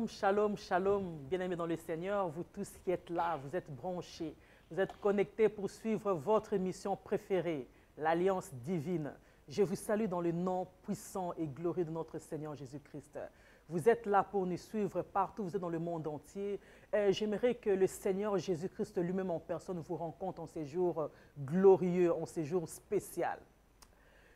Shalom, shalom, shalom, bien-aimés dans le Seigneur, vous tous qui êtes là, vous êtes branchés, vous êtes connectés pour suivre votre émission préférée, l'Alliance divine. Je vous salue dans le nom puissant et glorieux de notre Seigneur Jésus-Christ. Vous êtes là pour nous suivre partout, vous êtes dans le monde entier. J'aimerais que le Seigneur Jésus-Christ lui-même en personne vous rencontre en ces jours glorieux, en ces jours spéciaux.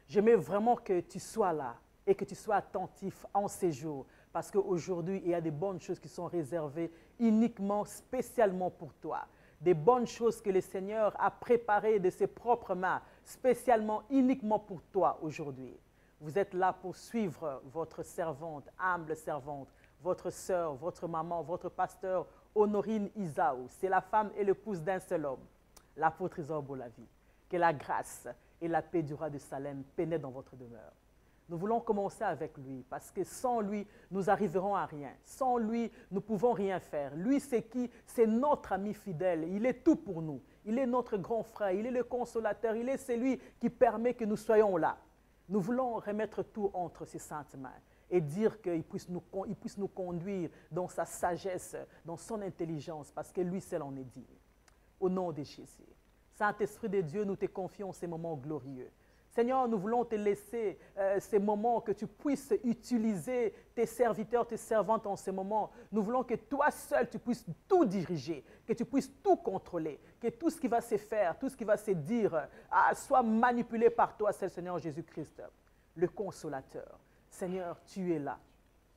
J'aimerais vraiment que tu sois là et que tu sois attentif en ces jours. Parce qu'aujourd'hui, il y a des bonnes choses qui sont réservées uniquement, spécialement pour toi. Des bonnes choses que le Seigneur a préparées de ses propres mains, spécialement, uniquement pour toi aujourd'hui. Vous êtes là pour suivre votre servante, humble servante, votre sœur, votre maman, votre pasteur, Honorine Isaou. C'est la femme et l'épouse d'un seul homme, l'apôtre Isor Bolavi. Que la grâce et la paix du roi de Salem pénètrent dans votre demeure. Nous voulons commencer avec lui parce que sans lui, nous arriverons à rien. Sans lui, nous ne pouvons rien faire. Lui, c'est qui? C'est notre ami fidèle. Il est tout pour nous. Il est notre grand frère. Il est le consolateur. Il est celui qui permet que nous soyons là. Nous voulons remettre tout entre ses saintes mains et dire qu'il puisse nous conduire dans sa sagesse, dans son intelligence, parce que lui seul en est digne. Au nom de Jésus. Saint-Esprit de Dieu, nous te confions ces moments glorieux. Seigneur, nous voulons te laisser ces moments, que tu puisses utiliser tes serviteurs, tes servantes en ces moments. Nous voulons que toi seul, tu puisses tout diriger, que tu puisses tout contrôler, que tout ce qui va se faire, tout ce qui va se dire, soit manipulé par toi, c'est le Seigneur Jésus-Christ, le consolateur. Seigneur, tu es là.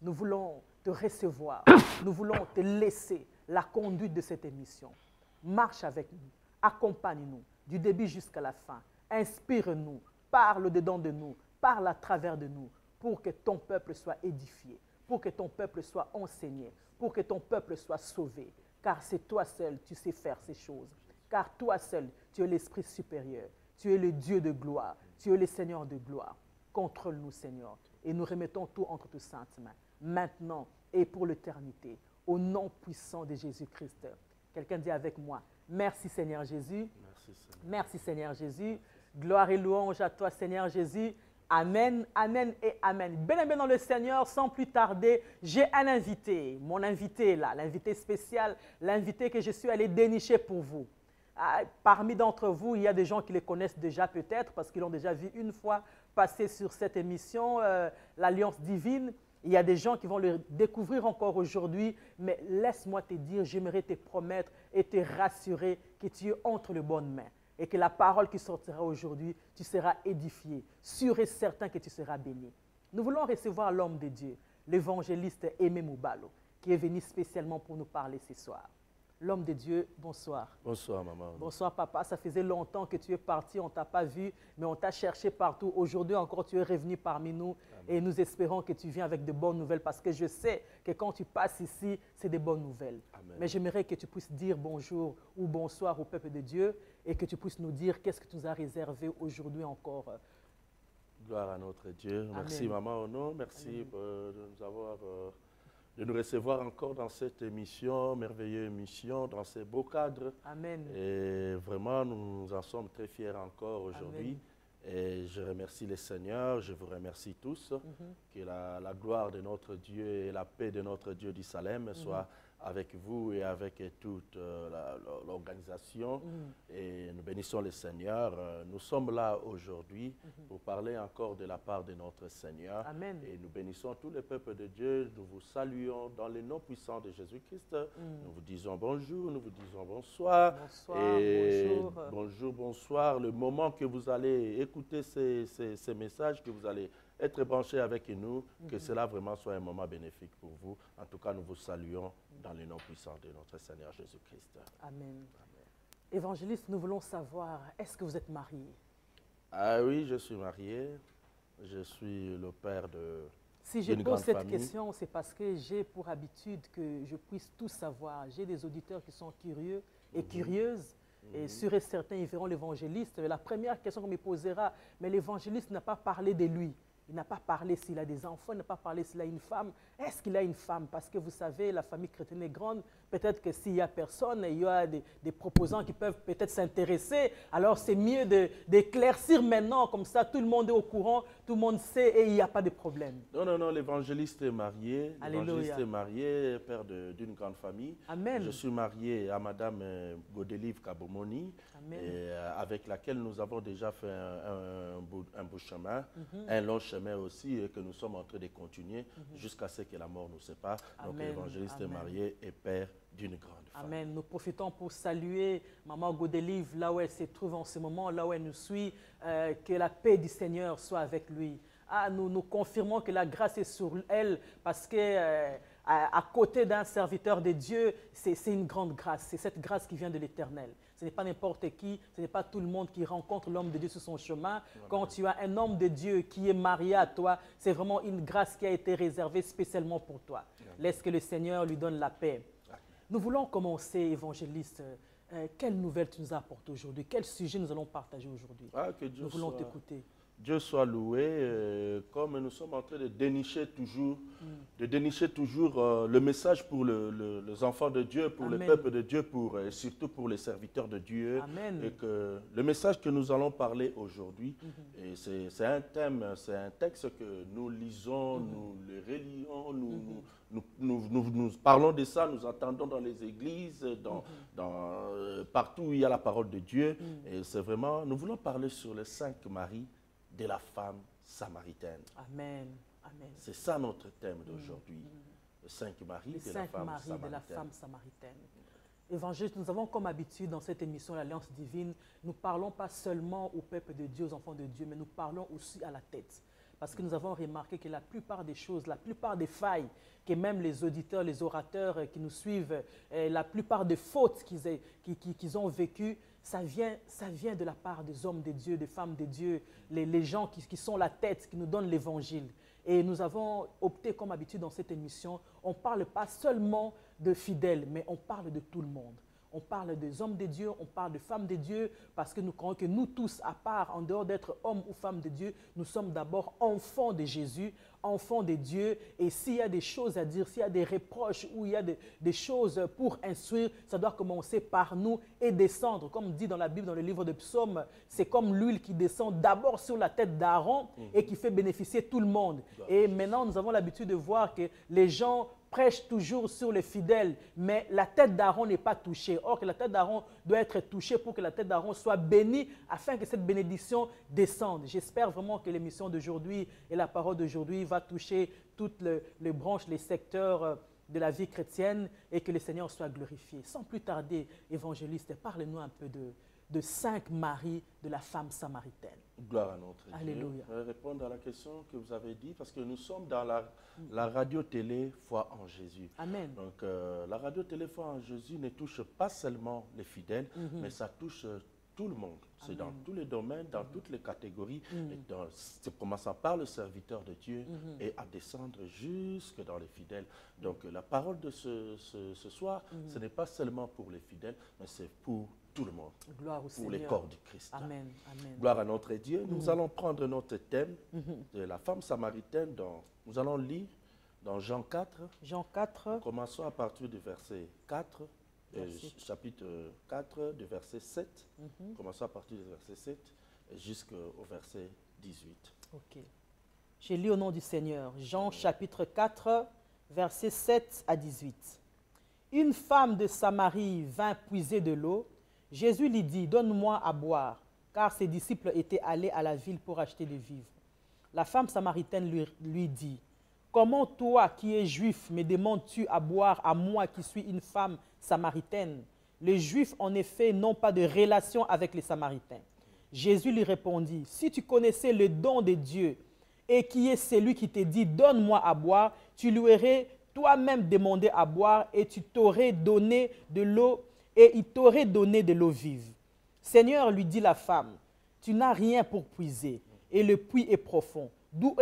Nous voulons te recevoir. Nous voulons te laisser la conduite de cette émission. Marche avec nous. Accompagne-nous du début jusqu'à la fin. Inspire-nous. Parle dedans de nous, parle à travers de nous, pour que ton peuple soit édifié, pour que ton peuple soit enseigné, pour que ton peuple soit sauvé. Car c'est toi seul, tu sais faire ces choses. Car toi seul, tu es l'Esprit supérieur, tu es le Dieu de gloire, tu es le Seigneur de gloire. Contrôle-nous, Seigneur, et nous remettons tout entre tes saintes mains, maintenant et pour l'éternité, au nom puissant de Jésus-Christ. Quelqu'un dit avec moi, merci Seigneur Jésus. Merci Seigneur. Merci Seigneur Jésus. Gloire et louange à toi, Seigneur Jésus. Amen, amen et amen. Bien dans le Seigneur, sans plus tarder, j'ai un invité. Mon invité est là, l'invité spécial, l'invité que je suis allé dénicher pour vous. Parmi d'entre vous, il y a des gens qui les connaissent déjà peut-être parce qu'ils l'ont déjà vu une fois passer sur cette émission, l'Alliance divine. Il y a des gens qui vont le découvrir encore aujourd'hui, mais laisse-moi te dire, j'aimerais te promettre et te rassurer que tu es entre les bonnes mains. Et que la parole qui sortira aujourd'hui, tu seras édifié, sûr et certain que tu seras béni. Nous voulons recevoir l'homme de Dieu, l'évangéliste Aimé Moubalo, qui est venu spécialement pour nous parler ce soir. L'homme de Dieu, bonsoir. Bonsoir, maman. Bonsoir, papa. Ça faisait longtemps que tu es parti, on ne t'a pas vu, mais on t'a cherché partout. Aujourd'hui encore, tu es revenu parmi nous. Amen. Et nous espérons que tu viens avec de bonnes nouvelles parce que je sais que quand tu passes ici, c'est des bonnes nouvelles. Amen. Mais j'aimerais que tu puisses dire bonjour ou bonsoir au peuple de Dieu et que tu puisses nous dire qu'est-ce que tu nous as réservé aujourd'hui encore. Gloire à notre Dieu. Amen. Merci, maman. Non, merci de nous recevoir encore dans cette émission, merveilleuse émission, dans ces beaux cadres. Amen. Et vraiment, nous en sommes très fiers encore aujourd'hui. Et je remercie le Seigneur, je vous remercie tous. Que la gloire de notre Dieu et la paix de notre Dieu du Salem soit avec vous et avec toute l'organisation. Et nous bénissons le Seigneur. Nous sommes là aujourd'hui pour parler encore de la part de notre Seigneur. Amen. Et nous bénissons tous les peuples de Dieu. Nous vous saluons dans le nom puissant de Jésus-Christ. Nous vous disons bonjour, nous vous disons bonsoir. Bonsoir, et bonjour. Bonjour, bonsoir. Le moment que vous allez écouter ces messages, que vous allez être branchés avec nous, que cela vraiment soit un moment bénéfique pour vous. En tout cas, nous vous saluons dans le nom puissant de notre Seigneur Jésus-Christ. Amen. Amen. Évangéliste, nous voulons savoir, est-ce que vous êtes marié? Ah oui, je suis marié. Je suis le père de Si je pose cette question, c'est parce que j'ai pour habitude que je puisse tout savoir. J'ai des auditeurs qui sont curieux et curieuses. Et sûr et certain, ils verront l'évangéliste. La première question qu'on me posera, mais l'évangéliste n'a pas parlé de lui. Il n'a pas parlé s'il a des enfants, il n'a pas parlé s'il a une femme. Est-ce qu'il a une femme? Parce que vous savez, la famille chrétienne est grande. Peut-être que s'il n'y a personne, il y a des proposants qui peuvent peut-être s'intéresser. Alors c'est mieux d'éclaircir maintenant, comme ça tout le monde est au courant, tout le monde sait et il n'y a pas de problème. Non, non, non, l'évangéliste est marié. Alléluia. L'évangéliste est marié, père d'une grande famille. Amen. Je suis marié à Madame Godelive Kabomoni, avec laquelle nous avons déjà fait un beau chemin, un long chemin aussi, et que nous sommes en train de continuer jusqu'à ce que la mort nous sépare. Donc l'évangéliste est marié et père d'une grande famille. Amen. Nous profitons pour saluer Maman Godelive, là où elle se trouve en ce moment, là où elle nous suit, que la paix du Seigneur soit avec lui. Nous confirmons que la grâce est sur elle parce que à côté d'un serviteur de Dieu, c'est une grande grâce. C'est cette grâce qui vient de l'Éternel. Ce n'est pas n'importe qui, ce n'est pas tout le monde qui rencontre l'homme de Dieu sur son chemin. Quand tu as un homme de Dieu qui est marié à toi, c'est vraiment une grâce qui a été réservée spécialement pour toi. Laisse que le Seigneur lui donne la paix. Nous voulons commencer, évangéliste. Quelle nouvelle tu nous apportes aujourd'hui? Quel sujet nous allons partager aujourd'hui? Nous voulons t'écouter. Dieu soit loué, comme nous sommes en train de dénicher toujours, le message pour les enfants de Dieu, pour le peuple de Dieu, et surtout pour les serviteurs de Dieu. Amen. Et que le message que nous allons parler aujourd'hui, c'est un thème, c'est un texte que nous lisons, nous le relions, nous parlons de ça, nous entendons dans les églises, partout où il y a la parole de Dieu. Et c'est vraiment, nous voulons parler sur les 5 maris de la femme samaritaine. Amen. Amen. C'est ça notre thème d'aujourd'hui. Les 5 maris de la femme samaritaine. Évangéliste, nous avons comme habitude dans cette émission l'Alliance divine, nous ne parlons pas seulement au peuple de Dieu, aux enfants de Dieu, mais nous parlons aussi à la tête. Parce que nous avons remarqué que la plupart des choses, la plupart des failles, que même les auditeurs, les orateurs qui nous suivent, la plupart des fautes qu'ils ont vécues, ça vient de la part des hommes de Dieu, des femmes de Dieu, les gens qui sont la tête, qui nous donnent l'évangile. Et nous avons opté comme habitude dans cette émission, on ne parle pas seulement de fidèles, mais on parle de tout le monde. On parle des hommes de Dieu, on parle des femmes de Dieu, parce que nous croyons que nous tous, à part, en dehors d'être hommes ou femmes de Dieu, nous sommes d'abord enfants de Jésus, enfants de Dieu. Et s'il y a des choses à dire, s'il y a des reproches ou il y a des choses pour instruire, ça doit commencer par nous et descendre. Comme dit dans la Bible, dans le livre de Psaumes, c'est comme l'huile qui descend d'abord sur la tête d'Aaron et qui fait bénéficier tout le monde. Et maintenant, nous avons l'habitude de voir que les gens prêche toujours sur les fidèles, mais la tête d'Aaron n'est pas touchée. Or, que la tête d'Aaron doit être touchée pour que la tête d'Aaron soit bénie, afin que cette bénédiction descende. J'espère vraiment que l'émission d'aujourd'hui et la parole d'aujourd'hui va toucher toutes les branches, les secteurs de la vie chrétienne et que le Seigneur soit glorifié. Sans plus tarder, évangéliste, parlez-nous un peu de 5 maris de la femme samaritaine. Gloire à notre Dieu. Alléluia. Je vais répondre à la question que vous avez dit, parce que nous sommes dans la radio-télé Foi en Jésus. Amen. Donc, la radio-télé Foi en Jésus ne touche pas seulement les fidèles, mais ça touche tout le monde. C'est dans tous les domaines, dans toutes les catégories. C'est commençant par le serviteur de Dieu et à descendre jusque dans les fidèles. Donc, la parole de ce soir, ce n'est pas seulement pour les fidèles, mais c'est pour tout le monde, gloire au pour Seigneur. les corps du Christ. Amen. Amen. Gloire à notre Dieu. Nous allons prendre notre thème de la femme samaritaine. Nous allons lire dans Jean 4. Jean 4. Commençons à partir du verset 4, chapitre 4, du verset 7. Commençons à partir du verset 7 jusqu'au verset 18. Ok. Je lis au nom du Seigneur. Jean chapitre 4, verset 7 à 18. Une femme de Samarie vint puiser de l'eau. Jésus lui dit, « Donne-moi à boire », car ses disciples étaient allés à la ville pour acheter des vivres. La femme samaritaine lui dit, « Comment toi qui es juif me demandes-tu à boire à moi qui suis une femme samaritaine? Les Juifs en effet n'ont pas de relation avec les Samaritains. » Jésus lui répondit, « Si tu connaissais le don de Dieu et qui est celui qui te dit, « Donne-moi à boire », tu lui aurais toi-même demandé à boire et tu t'aurais donné de l'eau et il t'aurait donné de l'eau vive. Seigneur, lui dit la femme, tu n'as rien pour puiser et le puits est profond. D'où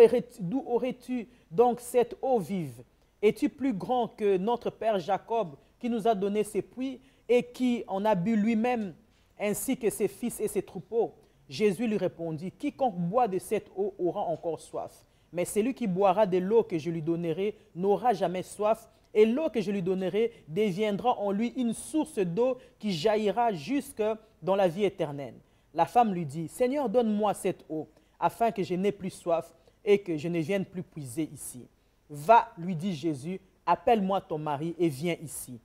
aurais-tu donc cette eau vive? Es-tu plus grand que notre père Jacob qui nous a donné ces puits et qui en a bu lui-même ainsi que ses fils et ses troupeaux? Jésus lui répondit, quiconque boit de cette eau aura encore soif. Mais celui qui boira de l'eau que je lui donnerai n'aura jamais soif, et l'eau que je lui donnerai deviendra en lui une source d'eau qui jaillira jusque dans la vie éternelle. » La femme lui dit, « Seigneur, donne-moi cette eau, afin que je n'ai plus soif et que je ne vienne plus puiser ici. » « Va, lui dit Jésus, appelle-moi ton mari et viens ici. »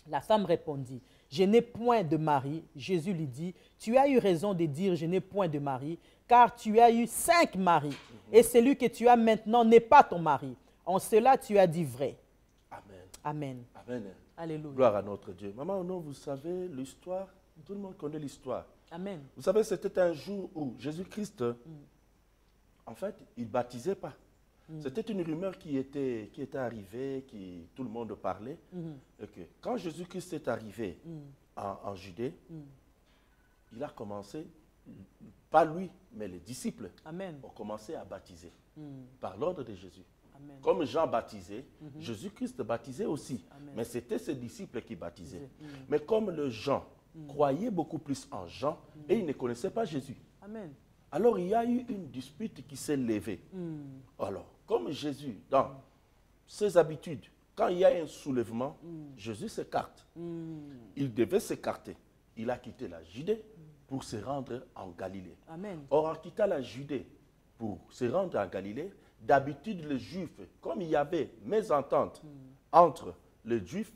La femme répondit, « Je n'ai point de mari. » Jésus lui dit, « Tu as eu raison de dire, je n'ai point de mari, car tu as eu 5 maris, et celui que tu as maintenant n'est pas ton mari. En cela, tu as dit vrai. » Amen. Amen. Amen. Alléluia. Gloire à notre Dieu. Maman, non, vous savez l'histoire, tout le monde connaît l'histoire. Amen. Vous savez, c'était un jour où Jésus-Christ, en fait, il ne baptisait pas. C'était une rumeur qui était arrivée, tout le monde parlait. Et que quand Jésus-Christ est arrivé en Judée, il a commencé, pas lui, mais les disciples, Amen. ont commencé à baptiser par l'ordre de Jésus. Amen. Comme Jean baptisait, Jésus-Christ baptisait aussi. Amen. Mais c'était ses disciples qui baptisaient. Mais comme le Jean croyait beaucoup plus en Jean et il ne connaissait pas Jésus. Amen. Alors il y a eu une dispute qui s'est levée. Alors, comme Jésus, dans ses habitudes, quand il y a un soulèvement, Jésus s'écarte. Il devait s'écarter. Il a quitté la Judée pour se rendre en Galilée. Amen. Or, en quittant la Judée pour se rendre en Galilée, d'habitude, les Juifs, comme il y avait mésentente entre les Juifs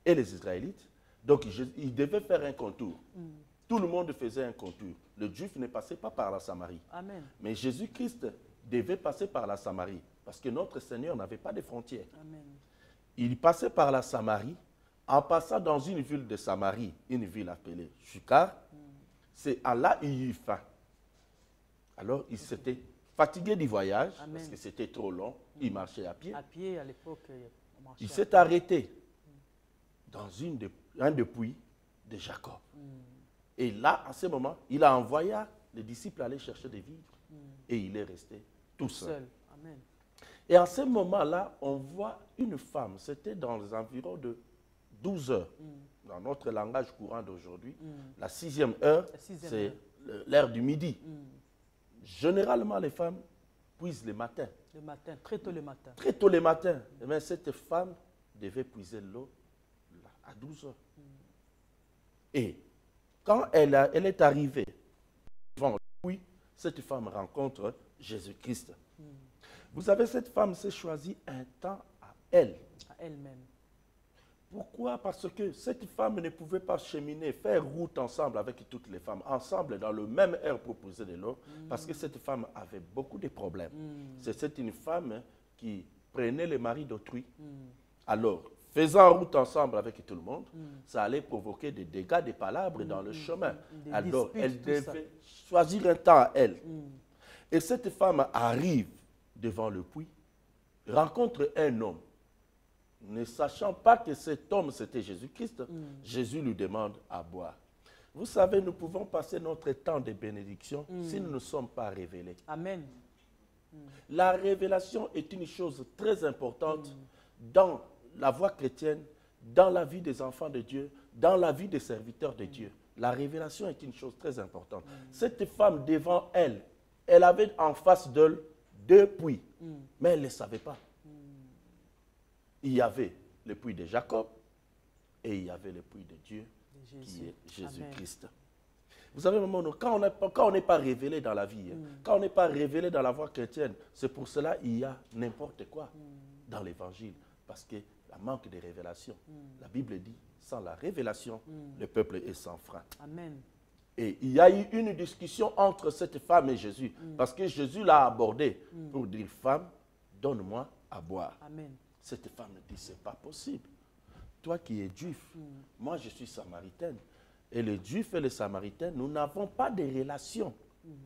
et les Israélites, donc il devait faire un contour. Tout le monde faisait un contour. Le Juif ne passait pas par la Samarie. Amen. Mais Jésus-Christ devait passer par la Samarie parce que notre Seigneur n'avait pas de frontières. Amen. Il passait par la Samarie. En passant dans une ville de Samarie, une ville appelée Sychar, c'est là il eut faim. Alors il s'était fatigué du voyage. Amen. Parce que c'était trop long. Il marchait à pied. À pied, à l'époque, on marchait. Il s'est arrêté dans un des puits de Jacob. Et là, à ce moment, il a envoyé les disciples aller chercher des vivres. Et il est resté tout seul. Amen. Et à ce moment-là, on voit une femme. C'était dans les environs de 12 heures. Dans notre langage courant d'aujourd'hui, la 6e heure, c'est l'heure du midi. Généralement, les femmes puisent le matin. Le matin, très tôt le matin. Très tôt le matin. Mais cette femme devait puiser l'eau à 12 heures. Et quand elle est arrivée devant le puits, cette femme rencontre Jésus-Christ. Vous savez, cette femme s'est choisie un temps à elle. À elle-même. Pourquoi? Parce que cette femme ne pouvait pas cheminer, faire route ensemble avec toutes les femmes, ensemble dans le même air pour puiser de l'eau, parce que cette femme avait beaucoup de problèmes. C'est une femme qui prenait les maris d'autrui. Alors, faisant route ensemble avec tout le monde, ça allait provoquer des dégâts, des palabres dans le chemin. Alors, elle devait choisir un temps à elle. Et cette femme arrive devant le puits, rencontre un homme. Ne sachant pas que cet homme, c'était Jésus-Christ, Jésus lui demande à boire. Vous savez, nous pouvons passer notre temps de bénédiction si nous ne sommes pas révélés. Amen. La révélation est une chose très importante dans la voie chrétienne, dans la vie des enfants de Dieu, dans la vie des serviteurs de Dieu. La révélation est une chose très importante. Cette femme, devant elle, elle avait en face d'elle 2 puits, mais elle ne le savait pas. Il y avait le puits de Jacob et il y avait le puits de Dieu, qui est Jésus-Christ. Vous savez, maman, quand on n'est pas révélé dans la vie, quand on n'est pas révélé dans la voie chrétienne, c'est pour cela qu'il y a n'importe quoi dans l'évangile. Parce que la manque de révélation, la Bible dit, sans la révélation, le peuple est sans frein. Amen. Et il y a eu une discussion entre cette femme et Jésus, parce que Jésus l'a abordée pour dire, femme, donne-moi à boire. Amen. Cette femme dit, ce n'est pas possible. Toi qui es juif, moi je suis samaritaine. Et les juifs et les samaritains, nous n'avons pas de relation.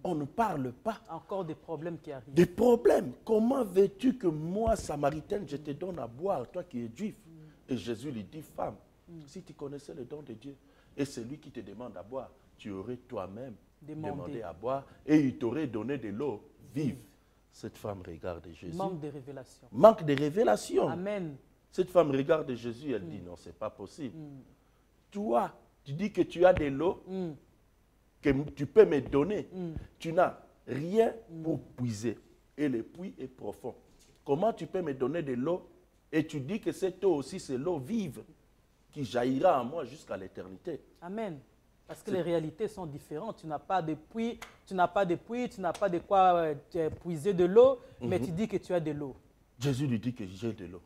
On ne parle pas. Encore des problèmes qui arrivent. Des problèmes. Comment veux-tu que moi, samaritaine, je te donne à boire, toi qui es juif? Et Jésus lui dit, femme, si tu connaissais le don de Dieu, et c'est lui qui te demande à boire, tu aurais toi-même demandé à boire, et il t'aurait donné de l'eau vive. Cette femme regarde Jésus. Manque de révélation. Manque de révélation. Amen. Cette femme regarde Jésus, elle dit, non, ce n'est pas possible. Toi, tu dis que tu as de l'eau que tu peux me donner. Tu n'as rien pour puiser. et le puits est profond. Comment tu peux me donner de l'eau et tu dis que cette eau aussi, c'est l'eau vive qui jaillira en moi jusqu'à l'éternité? Amen. Parce que les réalités sont différentes. Tu n'as pas de puits, tu n'as pas de quoi puiser de l'eau, mais tu dis que tu as de l'eau. Jésus lui dit que j'ai de l'eau.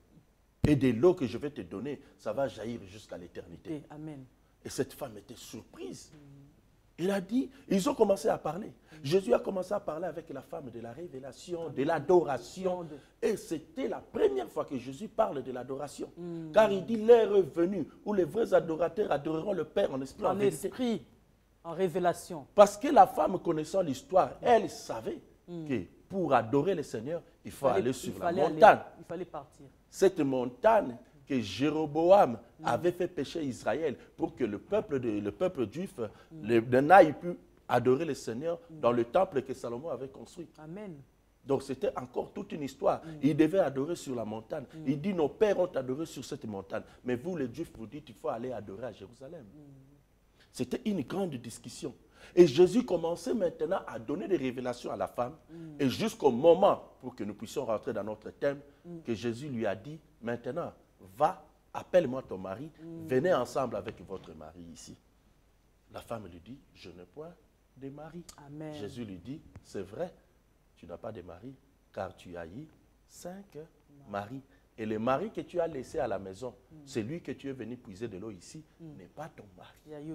Et de l'eau que je vais te donner, ça va jaillir jusqu'à l'éternité. Amen. Et cette femme était surprise. Il a dit, ils ont commencé à parler. Jésus a commencé à parler avec la femme de la révélation, de l'adoration. Et c'était la première fois que Jésus parle de l'adoration. Car il dit, l'heure est venue où les vrais adorateurs adoreront le Père en esprit, en vérité. Esprit, en révélation. Parce que la femme, connaissant l'histoire, elle savait que pour adorer le Seigneur, il faut aller sur la montagne. Il fallait partir. Cette montagne que Jéroboam avait fait pécher Israël pour que le peuple juif n'aille plus adorer le Seigneur dans le temple que Salomon avait construit. Amen. Donc c'était encore toute une histoire. Il devait adorer sur la montagne. Il dit, nos pères ont adoré sur cette montagne. Mais vous, les Juifs, vous dites, il faut aller adorer à Jérusalem. C'était une grande discussion. Et Jésus commençait maintenant à donner des révélations à la femme. Et jusqu'au moment, pour que nous puissions rentrer dans notre thème, que Jésus lui a dit, maintenant, va, appelle-moi ton mari, venez ensemble avec votre mari ici. La femme lui dit, je n'ai point de mari. Amen. Jésus lui dit, c'est vrai, tu n'as pas de mari, car tu as eu 5 maris. Et le mari que tu as laissé à la maison, celui que tu es venu puiser de l'eau ici, n'est pas ton mari.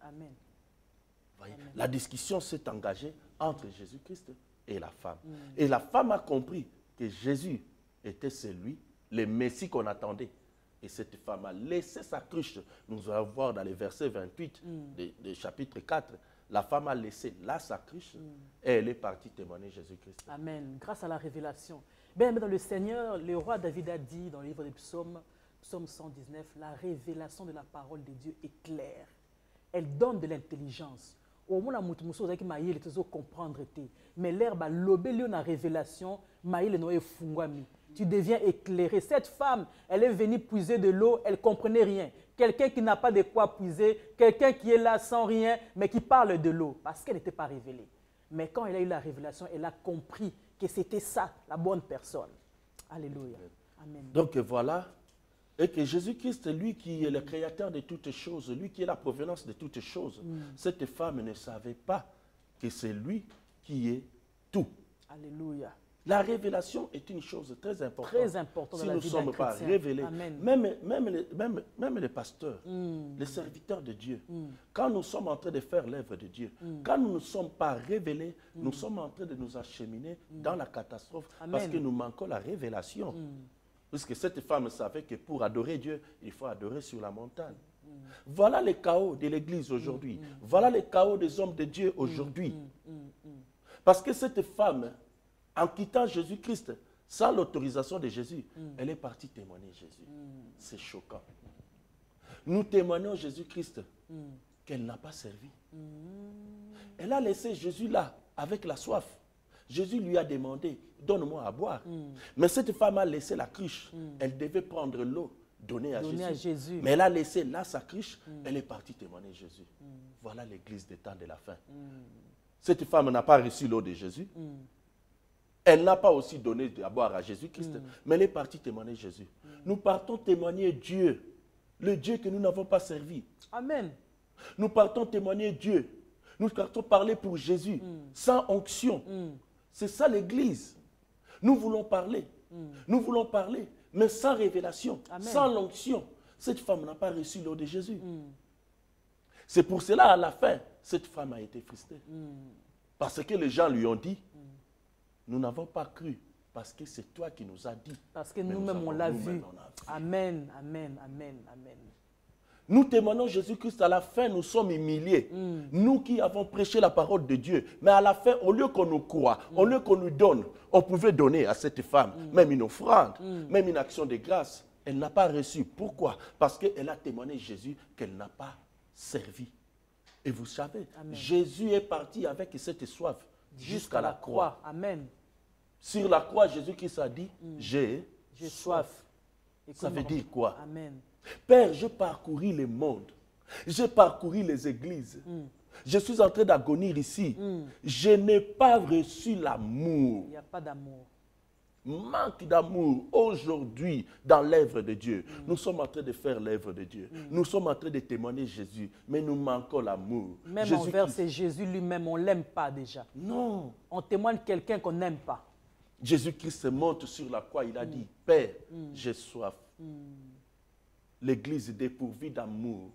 Amen. Voyez, la discussion s'est engagée entre Jésus-Christ et la femme. Et la femme a compris que Jésus était celui, le Messie qu'on attendait. Et cette femme a laissé sa cruche. Nous allons voir dans les versets 28 de chapitre 4. La femme a laissé là sa cruche et elle est partie témoigner Jésus-Christ. Amen. Grâce à la révélation. Bien, dans le Seigneur, le roi David a dit dans le livre des Psaumes, Psaume 119, la révélation de la parole de Dieu est claire. Elle donne de l'intelligence. Au moins, la comprendre. Mais l'herbe a lobé la révélation, tu deviens éclairé. Cette femme, elle est venue puiser de l'eau, elle ne comprenait rien. Quelqu'un qui n'a pas de quoi puiser, quelqu'un qui est là sans rien, mais qui parle de l'eau, parce qu'elle n'était pas révélée. Mais quand elle a eu la révélation, elle a compris que c'était ça, la bonne personne. Alléluia. Amen. Donc voilà, et que Jésus-Christ, lui qui est le créateur de toutes choses, lui qui est la provenance de toutes choses, cette femme ne savait pas que c'est lui qui est tout. Alléluia. La révélation est une chose très importante. Très importante si dans la nous ne vie d'un sommes pas chrétien. révélés, Amen. même les pasteurs, les serviteurs de Dieu, quand nous sommes en train de faire l'œuvre de Dieu, quand nous ne sommes pas révélés, nous sommes en train de nous acheminer dans la catastrophe parce que nous manquons la révélation. Puisque cette femme savait que pour adorer Dieu, il faut adorer sur la montagne. Voilà le chaos de l'Église aujourd'hui. Voilà le chaos des hommes de Dieu aujourd'hui. Parce que cette femme, en quittant Jésus-Christ, sans l'autorisation de Jésus, elle est partie témoigner Jésus. C'est choquant. Nous témoignons Jésus-Christ qu'elle n'a pas servi. Elle a laissé Jésus là, avec la soif. Jésus lui a demandé, donne-moi à boire. Mais cette femme a laissé la cruche. Elle devait prendre l'eau, donner à Jésus. Mais elle a laissé là sa cruche, elle est partie témoigner Jésus. Voilà l'église des temps de la fin. Cette femme n'a pas reçu l'eau de Jésus. Elle n'a pas aussi donné à boire à Jésus-Christ, mais elle est partie témoigner Jésus. Nous partons témoigner Dieu, le Dieu que nous n'avons pas servi. Amen. Nous partons témoigner Dieu. Nous partons parler pour Jésus, sans onction. C'est ça l'Église. Nous voulons parler. Nous voulons parler, mais sans révélation, sans l'onction. Cette femme n'a pas reçu l'eau de Jésus. C'est pour cela, à la fin, cette femme a été frustrée. Parce que les gens lui ont dit, nous n'avons pas cru, parce que c'est toi qui nous as dit. Parce que nous-mêmes, on l'a vu. Amen, amen, amen, amen. Nous témoignons Jésus-Christ, à la fin, nous sommes humiliés. Nous qui avons prêché la parole de Dieu. Mais à la fin, au lieu qu'on nous croie, au lieu qu'on nous donne, on pouvait donner à cette femme, même une offrande, même une action de grâce. Elle n'a pas reçu. Pourquoi? Parce qu'elle a témoigné Jésus qu'elle n'a pas servi. Et vous savez, Jésus est parti avec cette soif jusqu'à la croix. Amen. Sur la croix, Jésus-Christ a dit, j'ai soif. Ça veut dire quoi? Amen. Père, j'ai parcouru le monde. J'ai parcouru les églises. Je suis en train d'agonir ici. Je n'ai pas reçu l'amour. Il n'y a pas d'amour. Manque d'amour aujourd'hui dans l'œuvre de Dieu. Nous sommes en train de faire l'œuvre de Dieu. Nous sommes en train de témoigner Jésus, mais nous manquons l'amour. Même envers c'est Jésus lui-même, on ne l'aime pas déjà. Non. On témoigne quelqu'un qu'on n'aime pas. Jésus-Christ monte sur la croix, il a dit, Père, j'ai soif. L'église est dépourvue d'amour.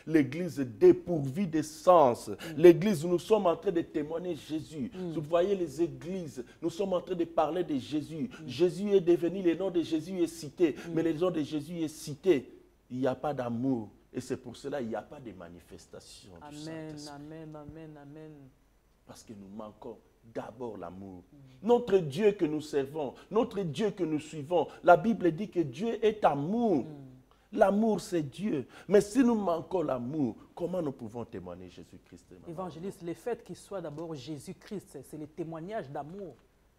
L'église est dépourvue d'essence. L'église, nous sommes en train de témoigner Jésus. Vous voyez les églises, nous sommes en train de parler de Jésus. Jésus est devenu, le nom de Jésus est cité. Mais le nom de Jésus est cité. Il n'y a pas d'amour. Et c'est pour cela qu'il n'y a pas de manifestation du Saint-Esprit. Amen, amen, amen. Parce que nous manquons d'abord l'amour. Notre Dieu que nous servons, notre Dieu que nous suivons, la Bible dit que Dieu est amour. L'amour, c'est Dieu. Mais si nous manquons l'amour, comment nous pouvons témoigner Jésus-Christ? Évangéliste, le fait qu'il soit d'abord Jésus-Christ, c'est le témoignage d'amour.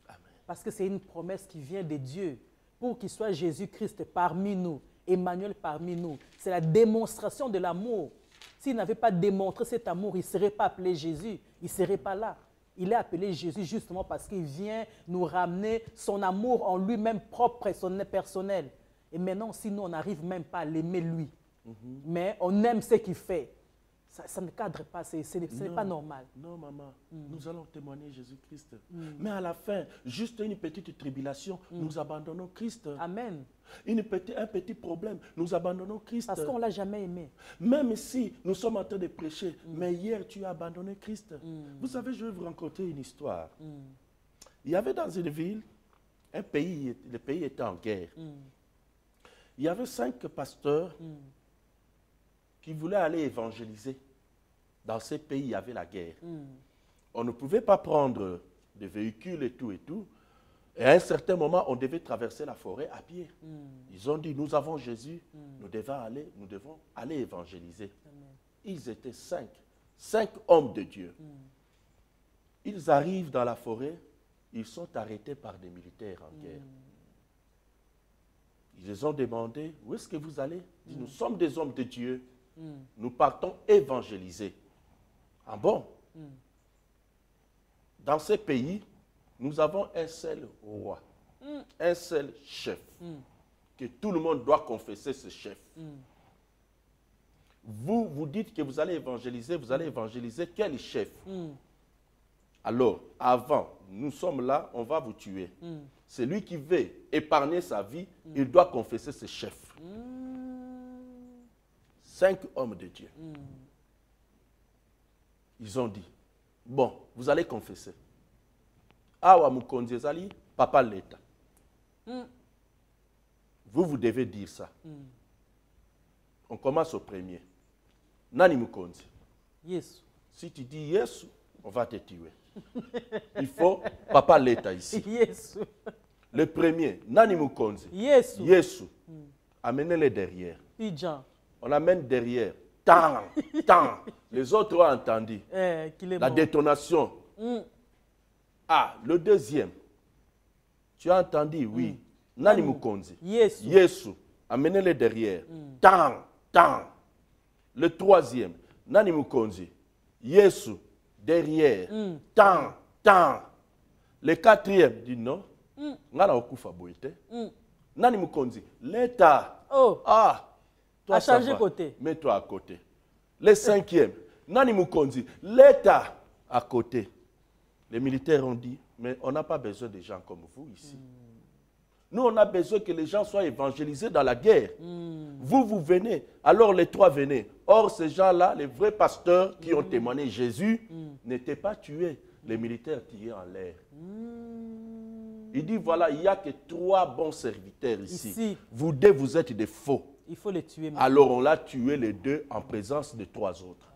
Amen. Parce que c'est une promesse qui vient de Dieu. Pour qu'il soit Jésus-Christ parmi nous, Emmanuel parmi nous, c'est la démonstration de l'amour. S'il n'avait pas démontré cet amour, il ne serait pas appelé Jésus. Il ne serait pas là. Il est appelé Jésus justement parce qu'il vient nous ramener son amour en lui-même propre et son personnel. Et maintenant, si nous, on n'arrive même pas à l'aimer lui, mais on aime ce qu'il fait, ça ne cadre pas, ce n'est pas normal. Non, maman, nous allons témoigner Jésus-Christ. Mais à la fin, juste une petite tribulation, nous abandonnons Christ. Amen. Un petit problème, nous abandonnons Christ. Parce qu'on ne l'a jamais aimé. Même si nous sommes en train de prêcher, mais hier, tu as abandonné Christ. Vous savez, je vais vous raconter une histoire. Il y avait dans une ville, le pays était en guerre. Il y avait 5 pasteurs qui voulaient aller évangéliser. Dans ces pays, il y avait la guerre. On ne pouvait pas prendre des véhicules et tout et tout. Et à un certain moment, on devait traverser la forêt à pied. Ils ont dit, nous avons Jésus, nous devons aller évangéliser. Amen. Ils étaient 5 hommes de Dieu. Ils arrivent dans la forêt, ils sont arrêtés par des militaires en guerre. Ils les ont demandé, où est-ce que vous allez? Ils disent, nous sommes des hommes de Dieu, nous partons évangéliser. Ah bon? Dans ces pays, nous avons un seul roi, un seul chef, que tout le monde doit confesser ce chef. Vous dites que vous allez évangéliser quel chef? Alors, avant, nous sommes là, on va vous tuer. Celui qui veut épargner sa vie, il doit confesser ce chef. 5 hommes de Dieu. Ils ont dit, bon, vous allez confesser. Awa Mukonzi Ezali, papa l'État. Vous devez dire ça. On commence au premier. Nani Mukonzi? Yes. Si tu dis yes, on va te tuer. Il faut papa l'État ici. Yes. Le premier, Nani Mukonzi? Yes. Yesu. Amenez-les derrière. Pijan. On amène derrière. Tant, tant. Les autres ont entendu. La détonation. Ah, le deuxième. Tu as entendu, oui. Nani Mukonzi? Yesu. Yesu. Amenez-les derrière. Tant, tant. Le troisième. Nani Mukonzi? Yesu. Derrière. Tant, tant. Le quatrième dit non. Ngana okufa boite. Nani Mukonzi? L'État. Oh. Ah. Toi, a changé côté. Mets-toi à côté. Le cinquième. Nani Mukonzi? L'État. À côté. Les militaires ont dit, mais on n'a pas besoin de gens comme vous ici. Nous, on a besoin que les gens soient évangélisés dans la guerre. Vous venez, alors les 3 venaient. Or, ces gens-là, les vrais pasteurs qui ont témoigné Jésus, n'étaient pas tués. Les militaires tiraient en l'air. Il dit, voilà, il n'y a que 3 bons serviteurs ici. Vous 2, vous êtes des faux. Il faut les tuer. Alors, on l'a tué les 2 en présence de 3 autres.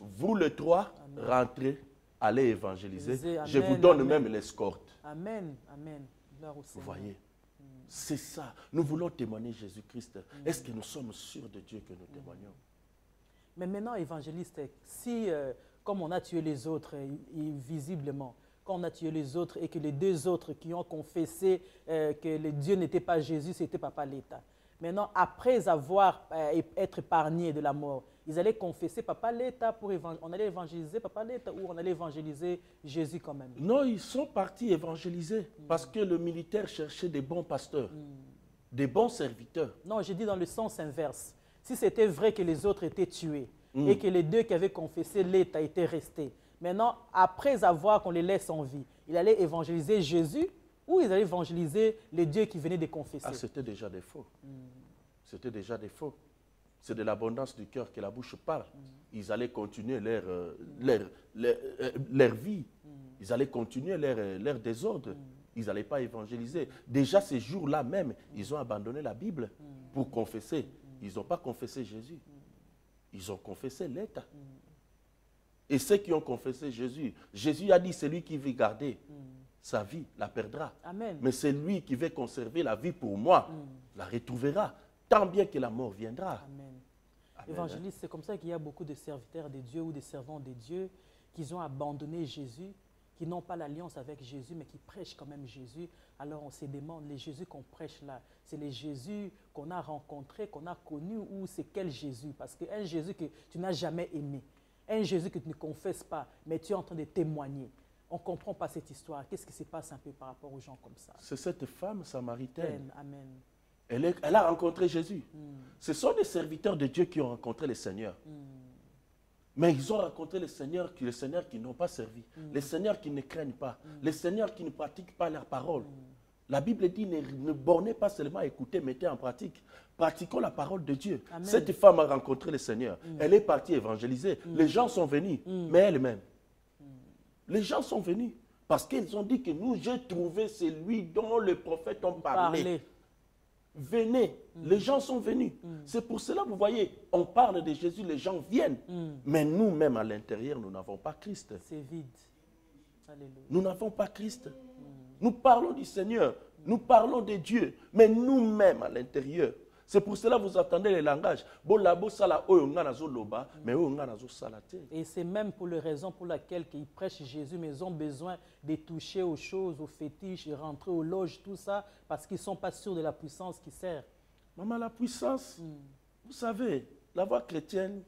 Amen. Vous, les 3, rentrez. Allez évangéliser. Amen, je vous donne amen. même l'escorte. Amen. Amen. Vous voyez, c'est ça. Nous voulons témoigner Jésus-Christ. Est-ce que nous sommes sûrs de Dieu que nous témoignons? Mais maintenant, évangéliste, si, comme on a tué les autres, visiblement, quand on a tué les autres et que les 2 autres qui ont confessé que le Dieu n'était pas Jésus, c'était papa l'État. Maintenant, après avoir être épargnés de la mort, ils allaient confesser Papa l'État on allait évangéliser Papa l'État ou on allait évangéliser Jésus quand même. Non, ils sont partis évangéliser parce que le militaire cherchait des bons pasteurs, des bons serviteurs. Non, j'ai dit dans le sens inverse. Si c'était vrai que les autres étaient tués et que les deux qui avaient confessé l'État étaient restés, maintenant, après avoir qu'on les laisse en vie, ils allaient évangéliser Jésus ou ils allaient évangéliser les dieux qui venaient de confesser? Ah, c'était déjà des faux. C'était déjà des faux. C'est de l'abondance du cœur que la bouche parle. Ils allaient continuer leur vie. Ils allaient continuer leur désordre. Ils n'allaient pas évangéliser. Déjà, ces jours-là même, ils ont abandonné la Bible pour confesser. Ils n'ont pas confessé Jésus. Ils ont confessé l'État. Et ceux qui ont confessé Jésus, Jésus a dit, celui qui veut garder sa vie la perdra. Amen. Mais celui qui veut conserver la vie pour moi la retrouvera, tant bien que la mort viendra. Amen. Amen. Évangéliste, c'est comme ça qu'il y a beaucoup de serviteurs de Dieu ou de servants de Dieu qui ont abandonné Jésus, qui n'ont pas l'alliance avec Jésus, mais qui prêchent quand même Jésus. Alors on se demande, les Jésus qu'on prêche là, c'est les Jésus qu'on a rencontrés, qu'on a connus, ou c'est quel Jésus? Parce qu'un Jésus que tu n'as jamais aimé, un Jésus que tu ne confesses pas, mais tu es en train de témoigner. On ne comprend pas cette histoire. Qu'est-ce qui se passe un peu par rapport aux gens comme ça? C'est cette femme samaritaine. Amen. Elle a rencontré Jésus. Ce sont des serviteurs de Dieu qui ont rencontré le Seigneur. Mais ils ont rencontré les seigneurs qui n'ont pas servi, les seigneurs qui ne craignent pas, les seigneurs qui ne pratiquent pas leur parole. La Bible dit, ne bornez pas seulement à écouter, mettez en pratique. Pratiquons la parole de Dieu. Amen. Cette femme a rencontré le Seigneur. Elle est partie évangéliser. Les gens sont venus, mais elle-même. Les gens sont venus parce qu'ils ont dit que nous, j'ai trouvé celui dont les prophètes ont parlé. Venez, les gens sont venus. C'est pour cela, vous voyez, on parle de Jésus, les gens viennent. Mais nous-mêmes, à l'intérieur, nous n'avons pas Christ. C'est vide. Alléluia. Nous n'avons pas Christ. Nous parlons du Seigneur, nous parlons de Dieu, mais nous-mêmes, à l'intérieur. C'est pour cela que vous entendez les langages. Et c'est même pour la raison pour laquelle ils prêchent Jésus, mais ils ont besoin de toucher aux choses, aux fétiches, et rentrer aux loges, tout ça, parce qu'ils ne sont pas sûrs de la puissance qui sert. Maman, la puissance, vous savez, la voie chrétienne,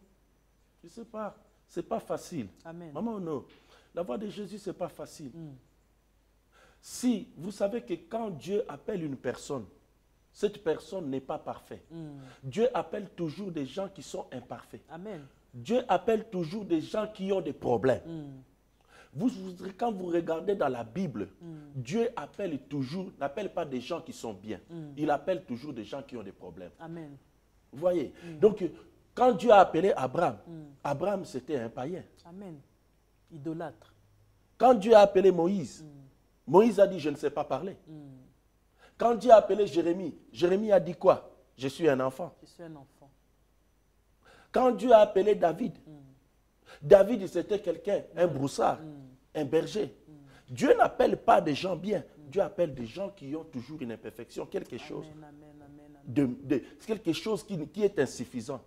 je ne sais pas, ce n'est pas facile. Amen. Maman, non, la voie de Jésus, ce n'est pas facile. Si vous savez que quand Dieu appelle une personne, cette personne n'est pas parfaite. Dieu appelle toujours des gens qui sont imparfaits. Amen. Dieu appelle toujours des gens qui ont des problèmes. Quand vous regardez dans la Bible, Dieu appelle toujours, n'appelle pas des gens qui sont bien. Il appelle toujours des gens qui ont des problèmes. Amen. Vous voyez? Donc, quand Dieu a appelé Abraham, Abraham c'était un païen. Amen. Idolâtre. Quand Dieu a appelé Moïse, Moïse a dit, je ne sais pas parler. Quand Dieu a appelé Jérémie, Jérémie a dit quoi? Je suis un enfant. Je suis un enfant. Quand Dieu a appelé David, David c'était quelqu'un, un broussard, un berger. Dieu n'appelle pas des gens bien. Dieu appelle des gens qui ont toujours une imperfection, quelque chose, quelque chose qui est insuffisant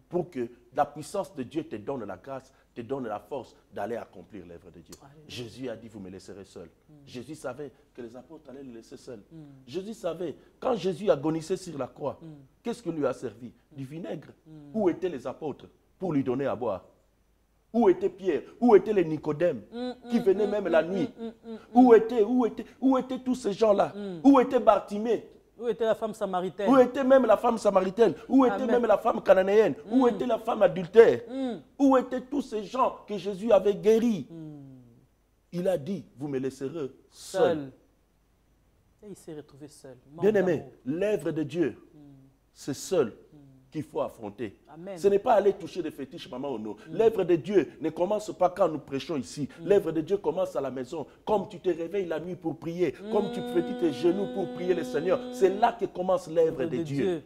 pour que la puissance de Dieu te donne la grâce, te donne la force d'aller accomplir l'œuvre de Dieu. Jésus a dit, vous me laisserez seul. Jésus savait que les apôtres allaient le laisser seul. Jésus savait, quand Jésus agonisait sur la croix, qu'est-ce que lui a servi? Du vinaigre. Où étaient les apôtres pour lui donner à boire? Où était Pierre? Où étaient les Nicodèmes qui venaient même la nuit? Où étaient tous ces gens-là? Où était Bartimée? Où était la femme samaritaine? Où était même la femme samaritaine? Où était même la femme cananéenne? Où était la femme adultère? Où étaient tous ces gens que Jésus avait guéris? Il a dit, vous me laisserez seul. Et il s'est retrouvé seul. Bien-aimé, l'œuvre de Dieu, c'est seul qu'il faut affronter. Amen. Ce n'est pas aller toucher des fétiches, maman ou non. L'œuvre de Dieu ne commence pas quand nous prêchons ici. L'œuvre de Dieu commence à la maison. Comme tu te réveilles la nuit pour prier, comme tu fais tes genoux pour prier le Seigneur, c'est là que commence l'œuvre de Dieu.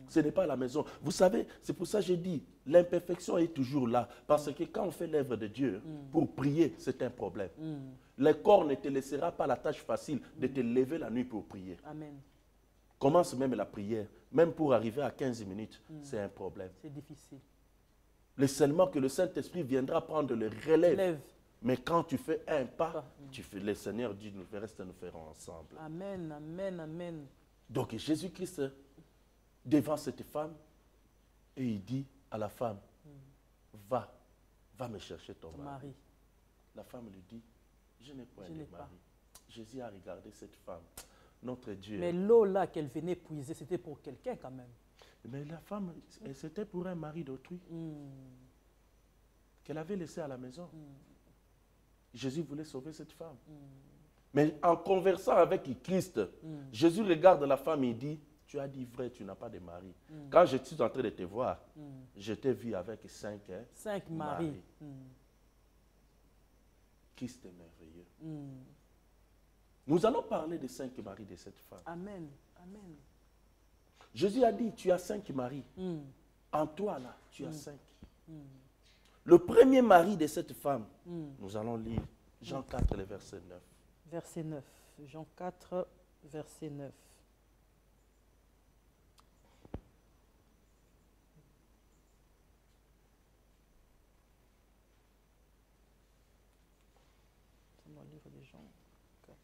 Ce n'est pas à la maison. Vous savez, c'est pour ça que j'ai dit, l'imperfection est toujours là. Parce que quand on fait l'œuvre de Dieu, pour prier, c'est un problème. Le corps ne te laissera pas la tâche facile de te lever la nuit pour prier. Amen. Commence même la prière. Même pour arriver à 15 minutes, c'est un problème. C'est difficile. Le seulement que le Saint-Esprit viendra prendre le relève. Mais quand tu fais un pas, tu fais, le Seigneur dit, le reste nous ferons ensemble. Amen, amen, amen. Donc Jésus-Christ devant cette femme et il dit à la femme, va me chercher ton mari. La femme lui dit, je n'ai point de mari. Jésus a regardé cette femme, notre Dieu. Mais l'eau là qu'elle venait puiser, c'était pour quelqu'un quand même. Mais la femme, c'était pour un mari d'autrui qu'elle avait laissé à la maison. Jésus voulait sauver cette femme. Mais en conversant avec Christ, Jésus regarde la femme et dit, tu as dit vrai, tu n'as pas de mari. Quand je suis en train de te voir, je t'ai vu avec 5 maris. Christ est merveilleux. Nous allons parler des 5 maris de cette femme. Amen. Amen. Jésus a dit, tu as 5 maris. En toi, là, tu as 5. Le premier mari de cette femme, nous allons lire Jean 4, le verset 9. Verset 9. Jean 4, verset 9. C'est mon livre de Jean 4.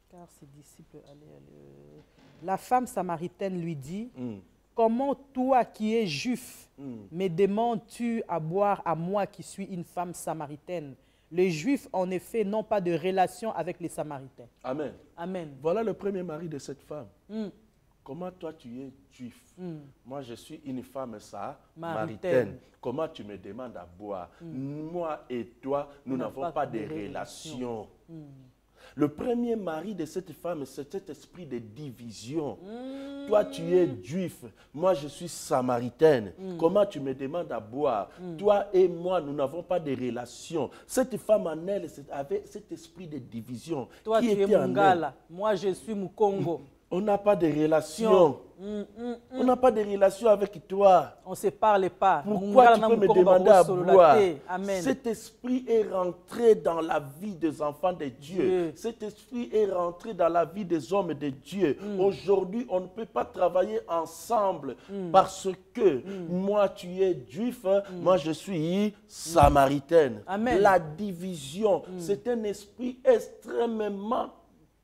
Car ses disciples allaient. La femme samaritaine lui dit, comment toi qui es juif me demandes-tu à boire à moi qui suis une femme samaritaine? Les Juifs, en effet, n'ont pas de relation avec les Samaritains. Amen. Amen. Voilà le premier mari de cette femme. Comment toi tu es juif? Moi je suis une femme samaritaine. Comment tu me demandes à boire? Moi et toi, nous n'avons pas de relation. Le premier mari de cette femme, c'est cet esprit de division. Toi, tu es juif. Moi, je suis samaritaine. Comment tu me demandes à boire? Toi et moi, nous n'avons pas de relation. Cette femme en elle avait cet esprit de division. Toi, tu es Mungala. Moi, je suis Mukongo. On n'a pas de relation. On n'a pas de relation avec toi. On ne se parle pas. Pourquoi tu peux me demander à boire? Amen. Cet esprit est rentré dans la vie des enfants de Dieu. Cet esprit est rentré dans la vie des hommes de Dieu. Aujourd'hui, on ne peut pas travailler ensemble parce que moi, tu es juif, moi, je suis samaritaine. Amen. La division, c'est un esprit extrêmement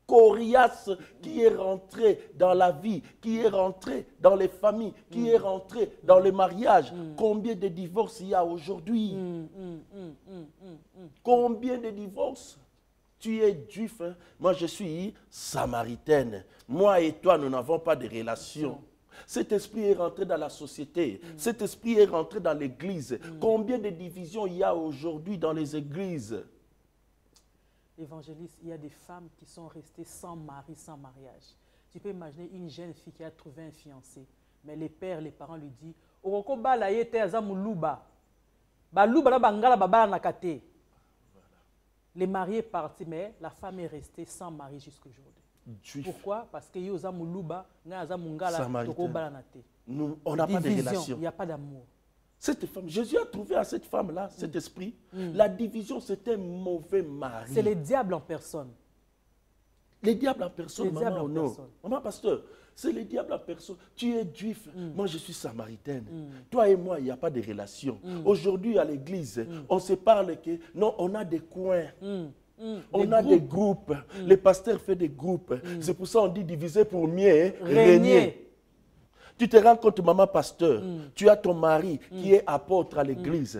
coriace qui est rentré dans la vie, qui est rentré dans les familles, qui est rentré dans les mariages. Combien de divorces il y a aujourd'hui? Combien de divorces? Tu es juif, hein? Moi je suis samaritaine. Moi et toi, nous n'avons pas de relation. Cet esprit est rentré dans la société. Cet esprit est rentré dans l'église. Combien de divisions il y a aujourd'hui dans les églises? Évangéliste, il y a des femmes qui sont restées sans mari, sans mariage. Tu peux imaginer une jeune fille qui a trouvé un fiancé, mais les pères, les parents lui disent les mariés est parti, mais la femme est restée sans mari jusqu'à aujourd'hui. Pourquoi? Parce que on n'a pas de relation. Il n'y a pas d'amour. Cette femme, Jésus a trouvé à cette femme-là, cet esprit. La division, c'est un mauvais mari. C'est le diable en personne. Les diables en personne, maman, non. Maman, pasteur, c'est le diable en personne. Tu es juif, moi je suis samaritaine. Toi et moi, il n'y a pas de relation. Aujourd'hui, à l'église, on se parle que, non, on a des coins. On a des groupes. Les pasteurs font des groupes. C'est pour ça qu'on dit diviser pour mieux régner. Tu te rends compte, maman pasteur, tu as ton mari qui est apôtre à l'église.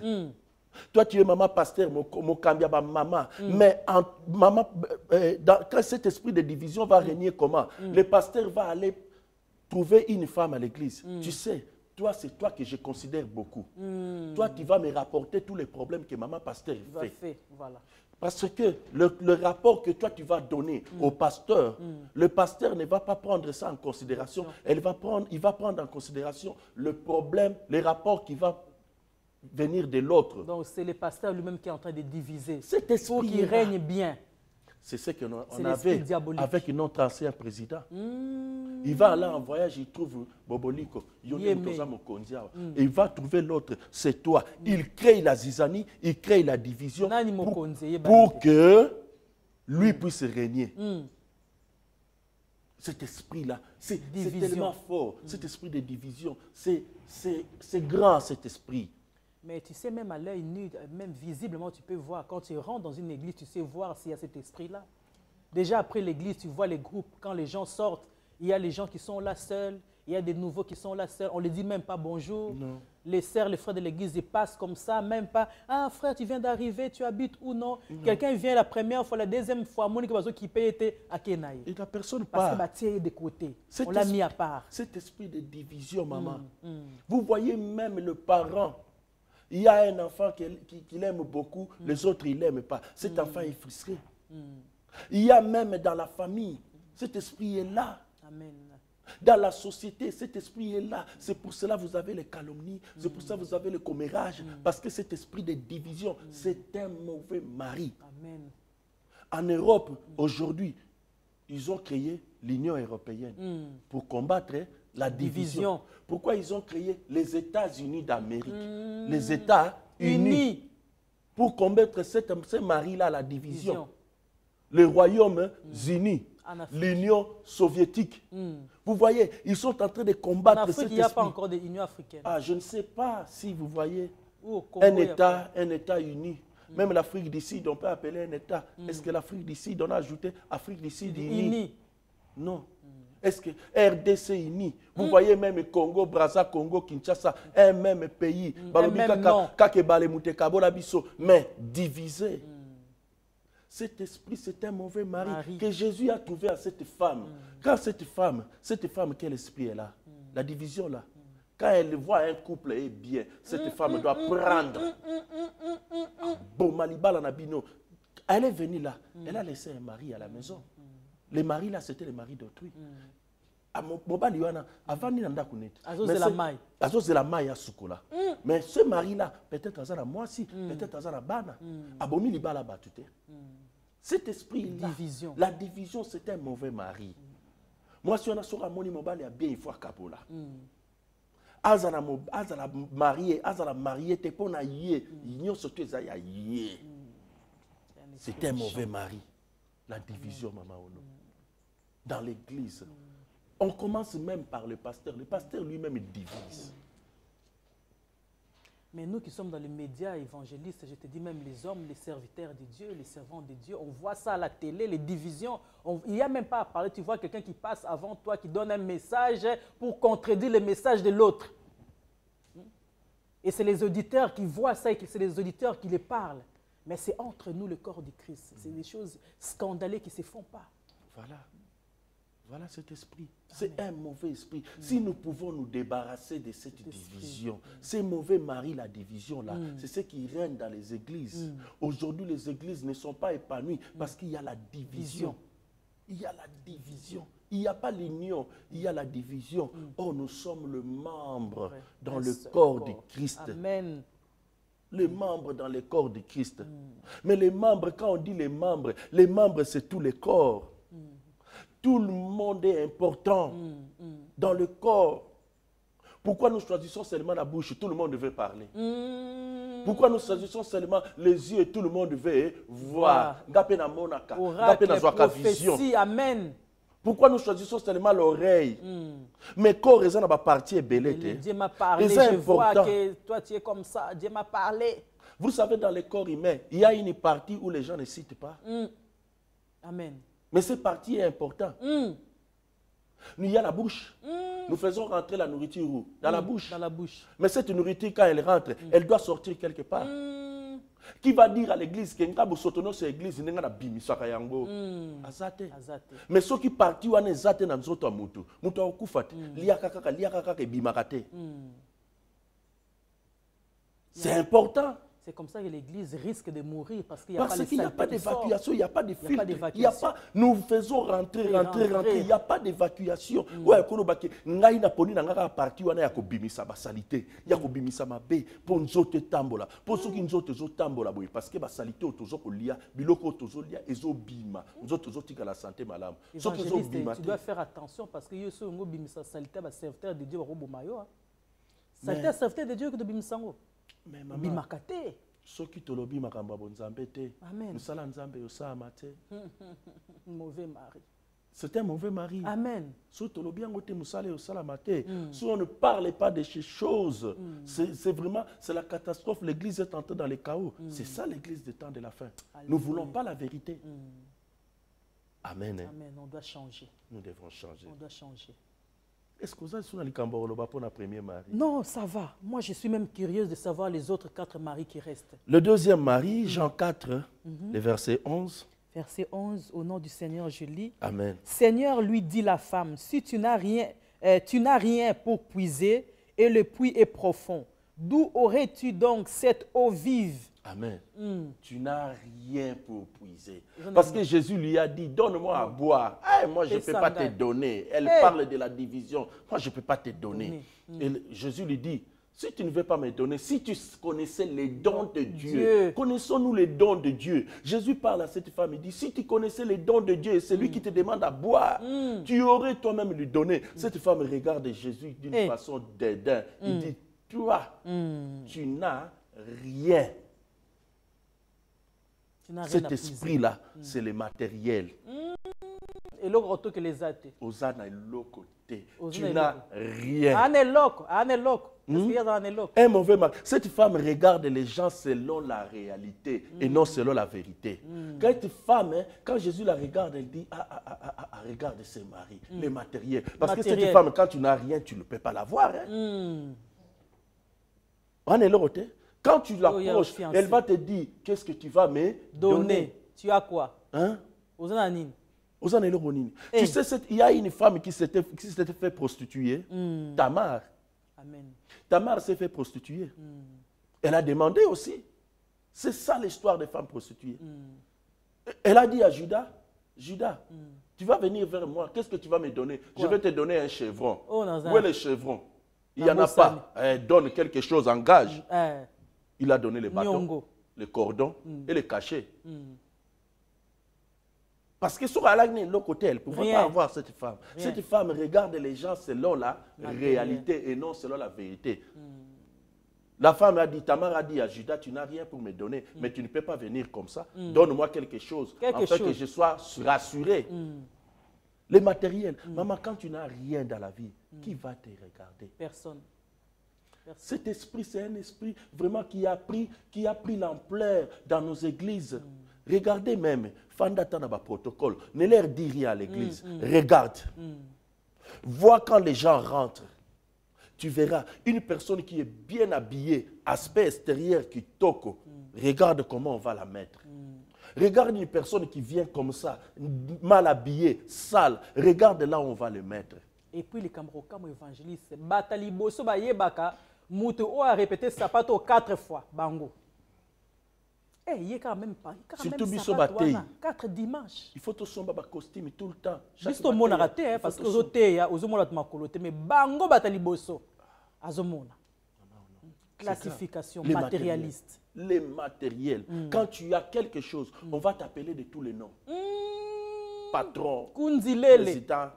Toi, tu es maman pasteur, mon cambiaba maman. Mais quand cet esprit de division va régner comment? Le pasteur va aller trouver une femme à l'église. Tu sais, toi, c'est toi que je considère beaucoup. Toi, tu vas me rapporter tous les problèmes que maman pasteur fait. Voilà. Parce que le rapport que toi tu vas donner au pasteur, le pasteur ne va pas prendre ça en considération. Il va prendre en considération le problème, les rapports qui vont venir de l'autre. Donc c'est le pasteur lui-même qui est en train de diviser. Cet esprit pour qu'il règne bien. C'est ce qu'on avait avec notre ancien président. Il va aller en voyage, il trouve Boboliko, et il va trouver l'autre, c'est toi. Il crée la zizanie, il crée la division pour que lui puisse régner. Cet esprit-là, c'est tellement fort, cet esprit de division, c'est grand cet esprit. Mais tu sais, même à l'œil nu, même visiblement, tu peux voir. Quand tu rentres dans une église, tu sais voir s'il y a cet esprit-là. Déjà après l'église, tu vois les groupes, quand les gens sortent, il y a les gens qui sont là seuls, il y a des nouveaux qui sont là seuls. On ne les dit même pas bonjour. Non. Les sœurs, les frères de l'église, ils passent comme ça, même pas. Ah frère, tu viens d'arriver, tu habites où non? Quelqu'un vient la première fois, la deuxième fois, Monique Bazo qui paye était à Kenaï. Et la personne Parce part. que bah, tiens de côté. On l'a mis à part. Cet esprit de division, maman. Vous voyez même le parent. Il y a un enfant qui l'aime beaucoup, les autres, ils ne l'aiment pas. Cet enfant est frustré. Il y a même dans la famille, cet esprit est là. Amen. Dans la société, cet esprit est là. C'est pour cela que vous avez les calomnies, c'est pour ça que vous avez le commérage. Parce que cet esprit de division, c'est un mauvais mari. Amen. En Europe, aujourd'hui, ils ont créé l'Union européenne pour combattre la division. Pourquoi ils ont créé les États-Unis d'Amérique? Les États-Unis. Pour combattre ce mari-là, la division. Les Royaumes-Unis. L'Union soviétique. Vous voyez, ils sont en train de combattre cet esprit. Il n'y a pas encore d'Union africaine. Ah, je ne sais pas si vous voyez Congo, un État uni. Même l'Afrique du Sud, on peut appeler un État. Est-ce que l'Afrique du Sud, on a ajouté Afrique du Sud unie? Non. Est-ce que RDC uni? Vous voyez même Congo, Brazza, Congo, Kinshasa, un même pays. Mais divisé. Cet esprit, c'est un mauvais mari que Jésus a trouvé à cette femme. Quand cette femme, quel esprit est là? La division là. Quand elle voit un couple est bien, cette femme doit prendre. Bon, Malibala Nabino. Elle est venue là. Elle a laissé un mari à la maison. Les maris là, c'était les maris d'autrui. Avant ni nanda kunet. Azo la maille à Soukola. Mais ce mari là, peut-être à moi si, peut-être à Bana. Abomi libala batute. Cet esprit-là, la division, c'est un mauvais mari. Moi, si on a sur Amoni Mobile, il y a bien une fois Kapola. Azala marié, t'es pas na yé. Ignon surtout ça yé. C'est un mauvais mari. La division, maman. Dans l'église. On commence même par le pasteur. Le pasteur lui-même divise. Mais nous qui sommes dans les médias évangélistes, je te dis même les hommes, les serviteurs de Dieu, les servants de Dieu, on voit ça à la télé, les divisions. Il n'y a même pas à parler. Tu vois quelqu'un qui passe avant toi, qui donne un message pour contredire le message de l'autre. Et c'est les auditeurs qui voient ça et c'est les auditeurs qui les parlent. Mais c'est entre nous le corps du Christ. C'est des choses scandaleuses qui ne se font pas. Voilà. Voilà cet esprit. C'est un mauvais esprit. Si nous pouvons nous débarrasser de cette division, ces mauvais maris, la division là, c'est ce qui règne dans les églises. Aujourd'hui, les églises ne sont pas épanouies parce qu'il y a la division. Il y a la division. Il n'y a pas l'union, il y a la division. Oh, nous sommes le membre dans le corps du Christ. Amen. Les membres dans le corps du Christ. Mais les membres, quand on dit les membres, c'est tous les corps. Tout le monde est important dans le corps. Pourquoi nous choisissons seulement la bouche? Tout le monde veut parler. Pourquoi nous choisissons seulement les yeux et tout le monde veut voir? Oracle, prophétie, amen. Pourquoi nous choisissons seulement l'oreille? Mais corps, ils ont une partie belle. Dieu m'a parlé, je vois que toi tu es comme ça. Dieu m'a parlé. Vous savez, dans le corps humain, il y a une partie où les gens ne citent pas. Amen. Mais cette partie est importante. Il y a la bouche. Nous faisons rentrer la nourriture où? Dans la bouche. Dans la bouche. Mais cette nourriture, quand elle rentre, elle doit sortir quelque part. Qui va dire à l'église que nous sommes sur l'église, nous sommes bimisaka yango. Azate. Mais ceux qui partent, ils sont azate dans notre mutu. Mutu okufat. Liakaka bimakate. C'est important. C'est comme ça que l'église risque de mourir parce qu'il n'y a pas d'évacuation, il n'y a pas de filtre. Nous faisons rentrer. Il n'y a pas d'évacuation. Ouais, ngai na poni na ngaka parti wana ya ko bimisa basalite, ya ko bimisa mabe pour nzote tambola. Pour ceux qui nzote zo tambola boy parce que basalite otozo ko lia, biloko otozo lia ezo bima. Nzote zo tika la santé malam. Tu dois faire attention parce que yeso ngo bimisa salite ba serviteur de Dieu ba robomayo. Salite serviteur de Dieu que de bimisango. Mais maman, ceux qui te lobby makamba bonzambete, musala nzambe yosama te. Mauvais mari. C'est un mauvais mari. Amen. Si on ne parle pas de ces choses, c'est vraiment, c'est la catastrophe. L'église est entrée dans le chaos. C'est ça l'église des temps de la fin. Alléluia. Nous ne voulons pas la vérité. Amen. Amen. On doit changer. Nous devons changer. On doit changer. Est-ce que vous avez souvenez pour la première mari? Non, ça va. Moi, je suis même curieuse de savoir les autres 4 maris qui restent. Le deuxième mari, Jean 4, le verset 11. Verset 11, au nom du Seigneur, je lis. Amen. Seigneur, lui dit la femme, si tu n'as rien pour puiser et le puits est profond, d'où aurais-tu donc cette eau vive? Amen. Tu n'as rien pour puiser. Parce que Jésus lui a dit, donne-moi à boire. Hey, moi, je ne peux pas te donner. Elle parle de la division. Moi, je ne peux pas te donner. Et Jésus lui dit, si tu ne veux pas me donner, si tu connaissais les dons de Dieu, connaissons-nous les dons de Dieu? Jésus parle à cette femme, il dit, si tu connaissais les dons de Dieu et c'est lui qui te demande à boire, tu aurais toi-même lui donné. Cette femme regarde Jésus d'une façon dédain. Il dit, toi, tu n'as rien. Cet esprit-là, c'est le matériel. Et l'autre que les athées. Osana est l'autre côté. Tu n'as rien. Un mauvais mari. Cette femme regarde les gens selon la réalité et non selon la vérité. Quand cette femme, quand Jésus la regarde, elle dit, regarde ses maris, les matériels. Parce que cette femme, quand tu n'as rien, tu ne peux pas l'avoir. On est l'autre côté. Quand tu l'approches, elle va te dire, qu'est-ce que tu vas me donner? Tu as quoi? Hein? Tu sais, il y a une femme qui s'était fait prostituer, Tamar. Amen. Tamar s'est fait prostituer. Elle a demandé aussi. C'est ça l'histoire des femmes prostituées. Elle a dit à Judas, Judas, tu vas venir vers moi, qu'est-ce que tu vas me donner? Je vais te donner un chevron. Où est le chevron? Il n'y en a pas. Donne quelque chose, engage. Il a donné les bâtons, les cordons et les cachets. Parce que sur l'autre côté, elle ne pouvait pas avoir cette femme. Cette femme regarde les gens selon la réalité et non selon la vérité. La femme a dit, Tamar a dit à Judas, tu n'as rien pour me donner, mais tu ne peux pas venir comme ça. Donne-moi quelque chose, afin que je sois rassuré. Les matériels. Maman, quand tu n'as rien dans la vie, qui va te regarder? Personne. Cet esprit, c'est un esprit vraiment qui a pris l'ampleur dans nos églises. Regardez même, Fanda Tanaba protocole, ne leur dis rien à l'église. Regarde. Vois quand les gens rentrent. Tu verras une personne qui est bien habillée, aspect extérieur qui toque. Regarde comment on va la mettre. Regarde une personne qui vient comme ça, mal habillée, sale. Regarde là où on va le mettre. Et puis les Camerocains évangélistes, Batali Bosso Bayebaka, Moutou a répété sapato 4 fois, Bango. Eh, il y a quand même pas. Surtout Bisso Batei. 4 dimanches. Il faut tout son costume tout le temps. Juste au monde raté, parce que aux mais Bango Batali Bosso. Azomona. Classification matérialiste. Les matériels. Quand tu as quelque chose, on va t'appeler de tous les noms. Patron,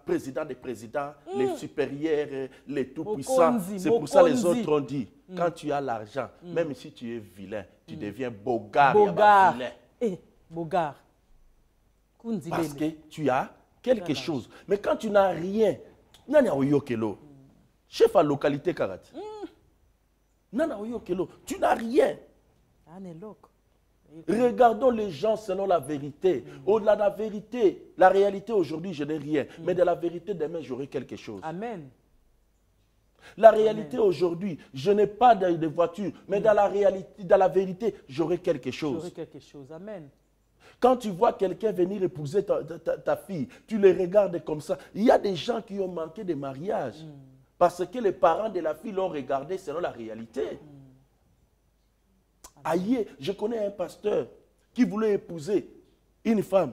président des présidents, les supérieurs, les tout-puissants. C'est pour ça que les autres ont dit, quand tu as l'argent, même si tu es vilain, tu deviens bogard. Bogard. Parce que tu as quelque chose. Mais quand tu n'as rien, chef à localité Karate, tu n'as rien. Regardons les gens selon la vérité. Au-delà de la vérité, la réalité aujourd'hui, je n'ai rien. Mais de la vérité, demain, j'aurai quelque chose. Amen. La réalité aujourd'hui, je n'ai pas de voiture, mais dans la réalité, dans la vérité, j'aurai quelque chose. J'aurai quelque chose. Amen. Quand tu vois quelqu'un venir épouser ta fille, tu les regardes comme ça. Il y a des gens qui ont manqué de mariage parce que les parents de la fille l'ont regardé selon la réalité. Aïe, je connais un pasteur qui voulait épouser une femme.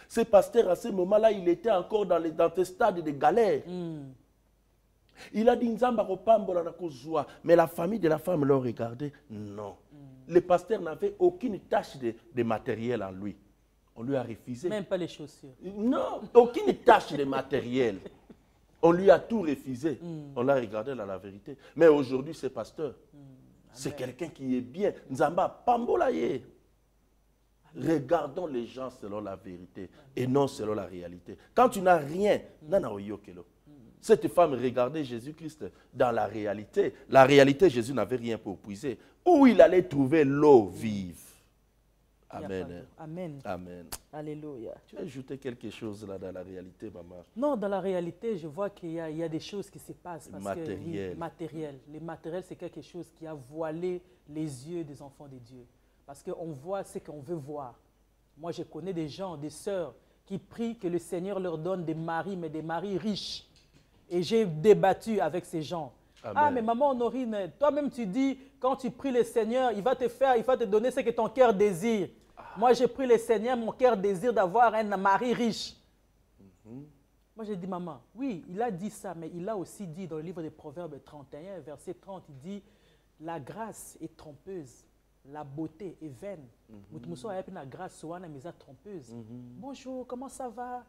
Ce pasteur, à ce moment-là, il était encore dans des stades de galère. Il a dit, mais la famille de la femme l'a regardé. Non. Le pasteur n'avait aucune tâche de matériel en lui. On lui a refusé. Même pas les chaussures. Non, aucune tâche de matériel. On lui a tout refusé. On l'a regardé dans la vérité. Mais aujourd'hui, ce pasteur, c'est quelqu'un qui est bien. Nzamba Pambolaye. Regardons les gens selon la vérité et non selon la réalité. Quand tu n'as rien, cette femme regardait Jésus-Christ dans la réalité. La réalité, Jésus n'avait rien pour puiser. Où il allait trouver l'eau vive. Amen. Amen. Amen. Alléluia. Tu as ajouté quelque chose là dans la réalité, maman? Non, dans la réalité, je vois qu'il y a des choses qui se passent. Parce matériel. Que, oui, matériel. Les matériels, c'est quelque chose qui a voilé les yeux des enfants de Dieu. Parce qu'on voit ce qu'on veut voir. Moi, je connais des gens, des sœurs, qui prient que le Seigneur leur donne des maris, mais des maris riches. Et j'ai débattu avec ces gens. Amen. Ah, mais maman Honorine, toi-même tu dis, quand tu pries le Seigneur, il va te donner ce que ton cœur désire. Moi, j'ai pris le Seigneur, mon cœur désire d'avoir un mari riche. Moi, j'ai dit, maman, oui, il a dit ça, mais il a aussi dit dans le livre des Proverbes 31, verset 30, il dit, la grâce est trompeuse, la beauté est vaine. La grâce est trompeuse. Bonjour, comment ça va?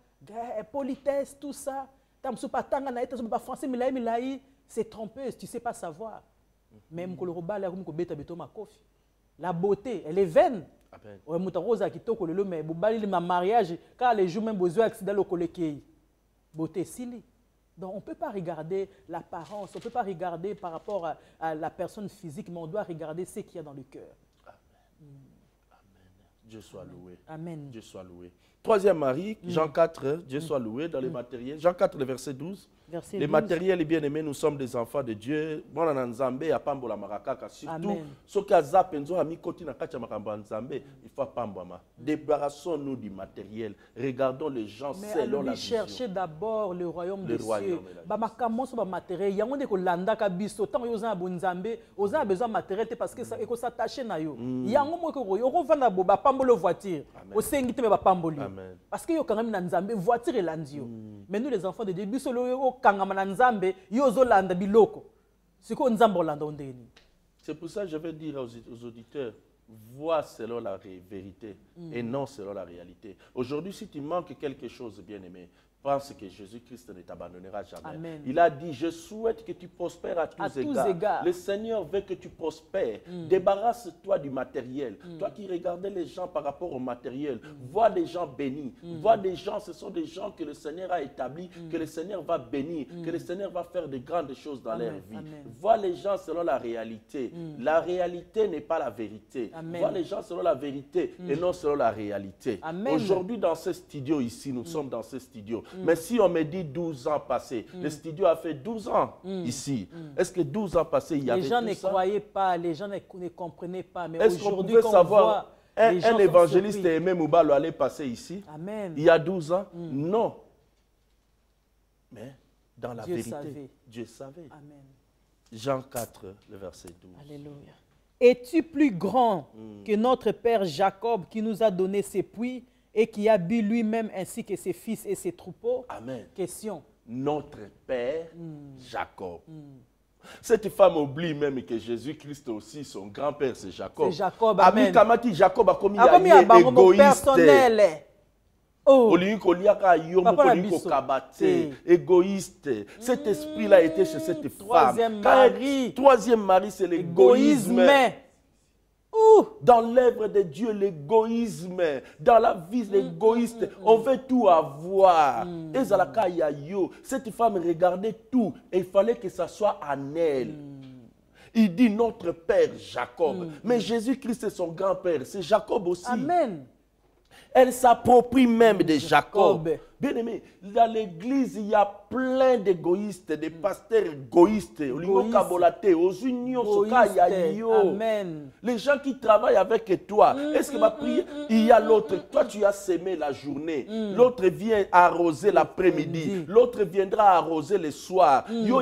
Politesse, tout ça. C'est trompeuse, tu ne sais pas savoir. Même la beauté, elle est vaine. Mariage, car les jours même besoin d'accident le beauté sili. Donc on ne peut pas regarder l'apparence, on ne peut pas regarder par rapport à la personne physique, mais on doit regarder ce qu'il y a dans le cœur. Amen. Amen. Dieu soit loué. Amen. Dieu soit loué. Troisième Marie, Jean 4, Dieu soit loué dans les matériels. Jean 4, le verset 12. Les matériels, bien-aimés, nous sommes des enfants de Dieu. Moi, en Nzambé, à Pambo la Marakaka. Surtout, ce qui a zapenzo, a mis côté na kacha makamba Nzambé, il faut Pambama. Débarrassons-nous du matériel. Regardons les gens selon la vision. Cherchez d'abord le royaume des cieux. Bamakamon sur matériel. Il y a un des kolanda kabiso. Tant que vous avez un Nzambé, vous avez besoin de matériel parce que ça faut s'attacher na yo. Il y a un moment que vous vendre boba Pambolo voiture. Au sengite me ba Pamboli. Parce que yo quand même na Nzambé voiture et landio. Mais nous les enfants de début solo c'est pour ça que je vais dire aux auditeurs, vois selon la vérité et non selon la réalité. Aujourd'hui, si tu manques quelque chose, bien-aimé, pense que Jésus-Christ ne t'abandonnera jamais. Amen. Il a dit, je souhaite que tu prospères à tous égards. Le Seigneur veut que tu prospères. Débarrasse-toi du matériel. Toi qui regardais les gens par rapport au matériel, vois des gens bénis. Vois des gens, ce sont des gens que le Seigneur a établis, que le Seigneur va bénir, que le Seigneur va faire de grandes choses dans leur vie. Vois les gens selon la réalité. La réalité n'est pas la vérité. Vois les gens selon la vérité et non selon la réalité. Aujourd'hui, dans ce studio ici, nous sommes dans ce studio. Mais si on me dit 12 ans passés, le studio a fait 12 ans ici. Est-ce que 12 ans passés, il y avait tout ça? Les gens ne croyaient pas, les gens ne comprenaient pas. Mais est-ce qu'on pouvait savoir un évangéliste Aimé Moubalo allait passer ici? Amen. Il y a 12 ans? Non. Mais dans la vérité, Dieu savait. Amen. Jean 4, le verset 12. Alléluia. Es-tu plus grand que notre père Jacob qui nous a donné ses puits et qui a bu lui-même ainsi que ses fils et ses troupeaux? Amen. Question. Notre père Jacob. Cette femme oublie même que Jésus-Christ aussi, son grand-père, c'est Jacob. C'est Jacob, amen. Jacob a commis égoïste. Égoïste. Cet esprit-là était chez cette femme. Troisième mari, c'est l'égoïsme. Dans l'œuvre de Dieu, l'égoïsme. Dans la vie, l'égoïste. On veut tout avoir. Cette femme regardait tout et il fallait que ça soit en elle. Il dit notre père Jacob. Mais Jésus-Christ est son grand-père. C'est Jacob aussi. Amen. Elle s'approprie même de Jacob. Bien aimé, dans l'église, il y a plein d'égoïstes, des pasteurs égoïstes. Amen. Les gens qui travaillent avec toi, est-ce que ma prière, il y a l'autre, toi tu as sémé la journée, l'autre vient arroser l'après-midi, l'autre viendra arroser le soir. Bien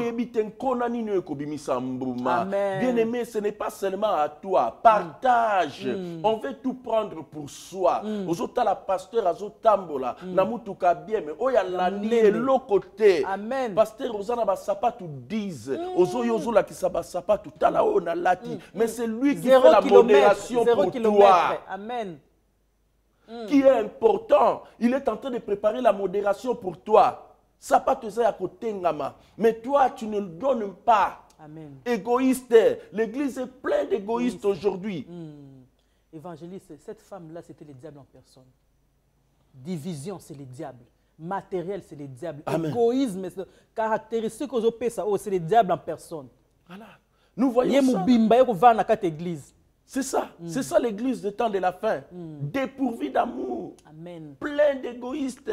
aimé, ce n'est pas seulement à toi, partage. On veut tout prendre pour soi. La pasteur azotambola namutuka bien mais oya landi l'autre côté. Amen. Pasteur ozana ba sapatu 10 ozo la ki saba sapatu tala ona lati mais c'est lui qui fait la modération pour toi. Amen. Qui est important, il est en train de préparer la modération pour toi. Sapatu za ya côté ngama mais toi tu ne le donnes pas. Amen. Égoïste, l'église est pleine d'égoïstes aujourd'hui. Évangéliste, cette femme-là, c'était le diable en personne. Division, c'est le diable. Matériel, c'est le diable. Amen. Égoïsme, caractéristique aux autres, c'est le diable en personne. Voilà. Nous voyons ça. C'est ça. C'est ça l'église des temps de la fin. Dépourvue d'amour. Amen. Plein d'égoïstes.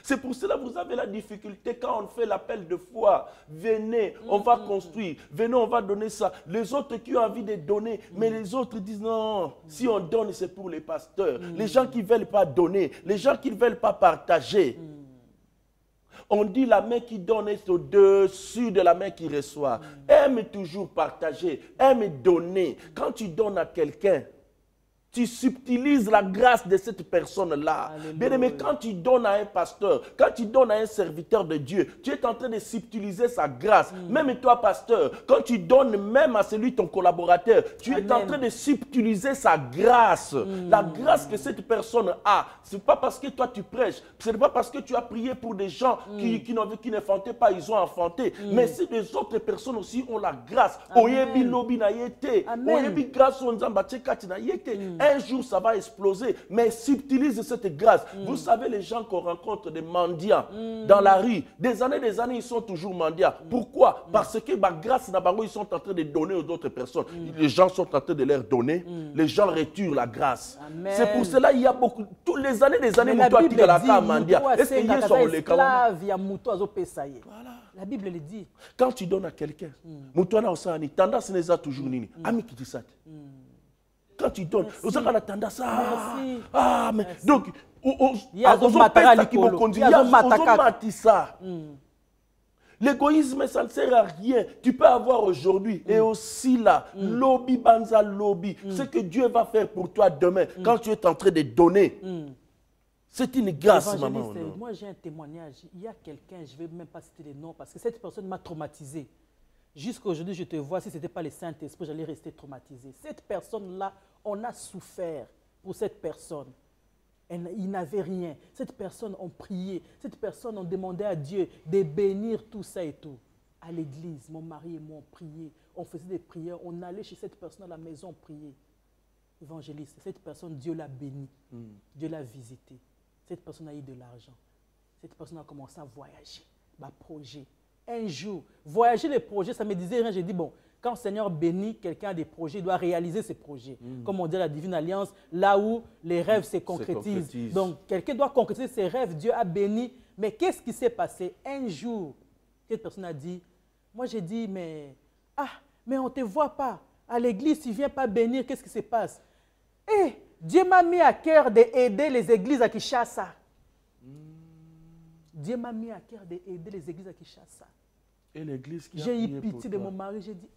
C'est pour cela que vous avez la difficulté quand on fait l'appel de foi. Venez, on va construire. Venez, on va donner ça. Les autres qui ont envie de donner, mais les autres disent non, si on donne, c'est pour les pasteurs. Les gens qui ne veulent pas donner, les gens qui ne veulent pas partager. On dit la main qui donne est au-dessus de la main qui reçoit. Aime toujours partager, aime donner. Quand tu donnes à quelqu'un, tu subtilises la grâce de cette personne-là. Bien aimé, quand tu donnes à un pasteur, quand tu donnes à un serviteur de Dieu, tu es en train de subtiliser sa grâce. Même toi, pasteur, quand tu donnes même à celui, ton collaborateur, tu es en train de subtiliser sa grâce. La grâce que cette personne a. Ce n'est pas parce que toi tu prêches, ce n'est pas parce que tu as prié pour des gens qui n'enfantaient pas, ils ont enfanté. Mais si les autres personnes aussi ont la grâce, oyebi lobi na yete, oyebi grâce on nzamba tchekati na yete. Un jour, ça va exploser. Mais subtilise cette grâce. Vous savez, les gens qu'on rencontre, des mendiants dans la rue, des années, ils sont toujours mendiants. Pourquoi? Parce que grâce à Nabango, ils sont en train de donner aux autres personnes. Les gens sont en train de leur donner. Les gens retirent la grâce. C'est pour cela qu'il y a beaucoup. Tous les années, la Bible dit, est-ce qu'il y a son esclave, il y a la Bible le dit. Quand tu donnes à quelqu'un, Moutouana Osani, tendance n'est pas toujours nini. Ami qui dit ça. Quand tu donnes, vous avez la tendance à... Ah, mais donc, l'égoïsme, ça ne sert à rien. Tu peux avoir aujourd'hui et aussi là, lobby, banza, lobby. Ce que Dieu va faire pour toi demain, quand tu es en train de donner, c'est une grâce, maman. Moi, j'ai un témoignage. Il y a quelqu'un, je ne vais même pas citer les noms, parce que cette personne m'a traumatisé. Jusqu'à aujourd'hui, je te vois, si ce n'était pas le Saint-Esprit, j'allais rester traumatisé. Cette personne-là, on a souffert pour cette personne. Il n'avait rien. Cette personne, on priait. Cette personne, on demandait à Dieu de bénir tout ça et tout. À l'église, mon mari et moi, on priait. On faisait des prières. On allait chez cette personne à la maison, on priait. Évangéliste, cette personne, Dieu l'a béni. Dieu l'a visité. Cette personne a eu de l'argent. Cette personne a commencé à voyager. Projet. Un jour, voyager les projets, ça me disait rien. J'ai dit, bon, quand le Seigneur bénit quelqu'un a des projets, il doit réaliser ses projets. Comme on dit à la Divine Alliance, là où les rêves se concrétisent. Donc, quelqu'un doit concrétiser ses rêves. Dieu a béni. Mais qu'est-ce qui s'est passé? Un jour, cette personne a dit, moi j'ai dit, mais on ne te voit pas. À l'église, tu ne viens pas bénir, qu'est-ce qui se passe? Dieu m'a mis à cœur d'aider les églises à Kinshasa. Dieu m'a mis à cœur d'aider les églises à Kinshasa. Et l'église qui j'ai eu pitié de mon mari, j'ai dit,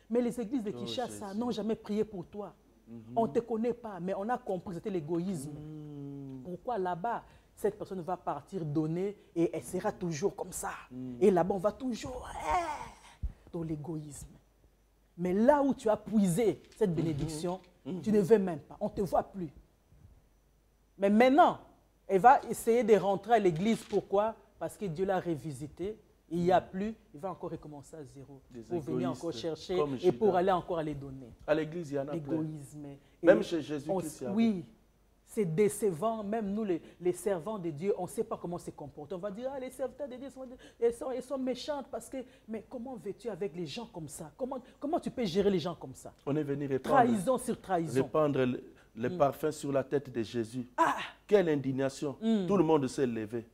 mais les églises de Kinshasa n'ont jamais prié pour toi. On ne te connaît pas, mais on a compris que c'était l'égoïsme. Pourquoi là-bas, cette personne va partir donner et elle sera toujours comme ça. Et là-bas, on va toujours dans l'égoïsme. Mais là où tu as puisé cette bénédiction, tu ne veux même pas. On ne te voit plus. Mais maintenant, elle va essayer de rentrer à l'église. Pourquoi? Parce que Dieu l'a révisité. Il n'y a plus, il va encore recommencer à zéro. Pour venir encore chercher et pour aller encore aller donner. À l'église, il y en a l'égoïsme. Même chez Jésus-Christ. Oui, c'est décevant. Même nous, les servants de Dieu, on ne sait pas comment se comporter. On va dire, les serviteurs de Dieu, ils sont méchants parce que... Mais comment veux-tu avec les gens comme ça? Comment tu peux gérer les gens comme ça? On est venu répandre... Trahison sur trahison. Répandre les parfums sur la tête de Jésus. Quelle indignation. Tout le monde s'est levé.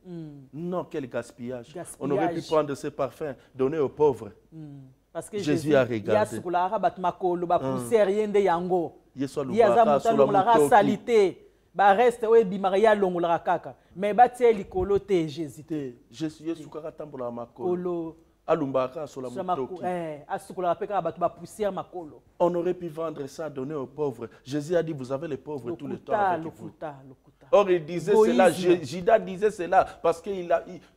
Non, quel gaspillage. On aurait pu prendre ces parfums, donner aux pauvres. Parce que Jésus a regardé. On aurait pu vendre ça, donner aux pauvres. Jésus a dit, vous avez les pauvres tout le temps avec vous. Or, il disait cela, Judas disait cela, parce que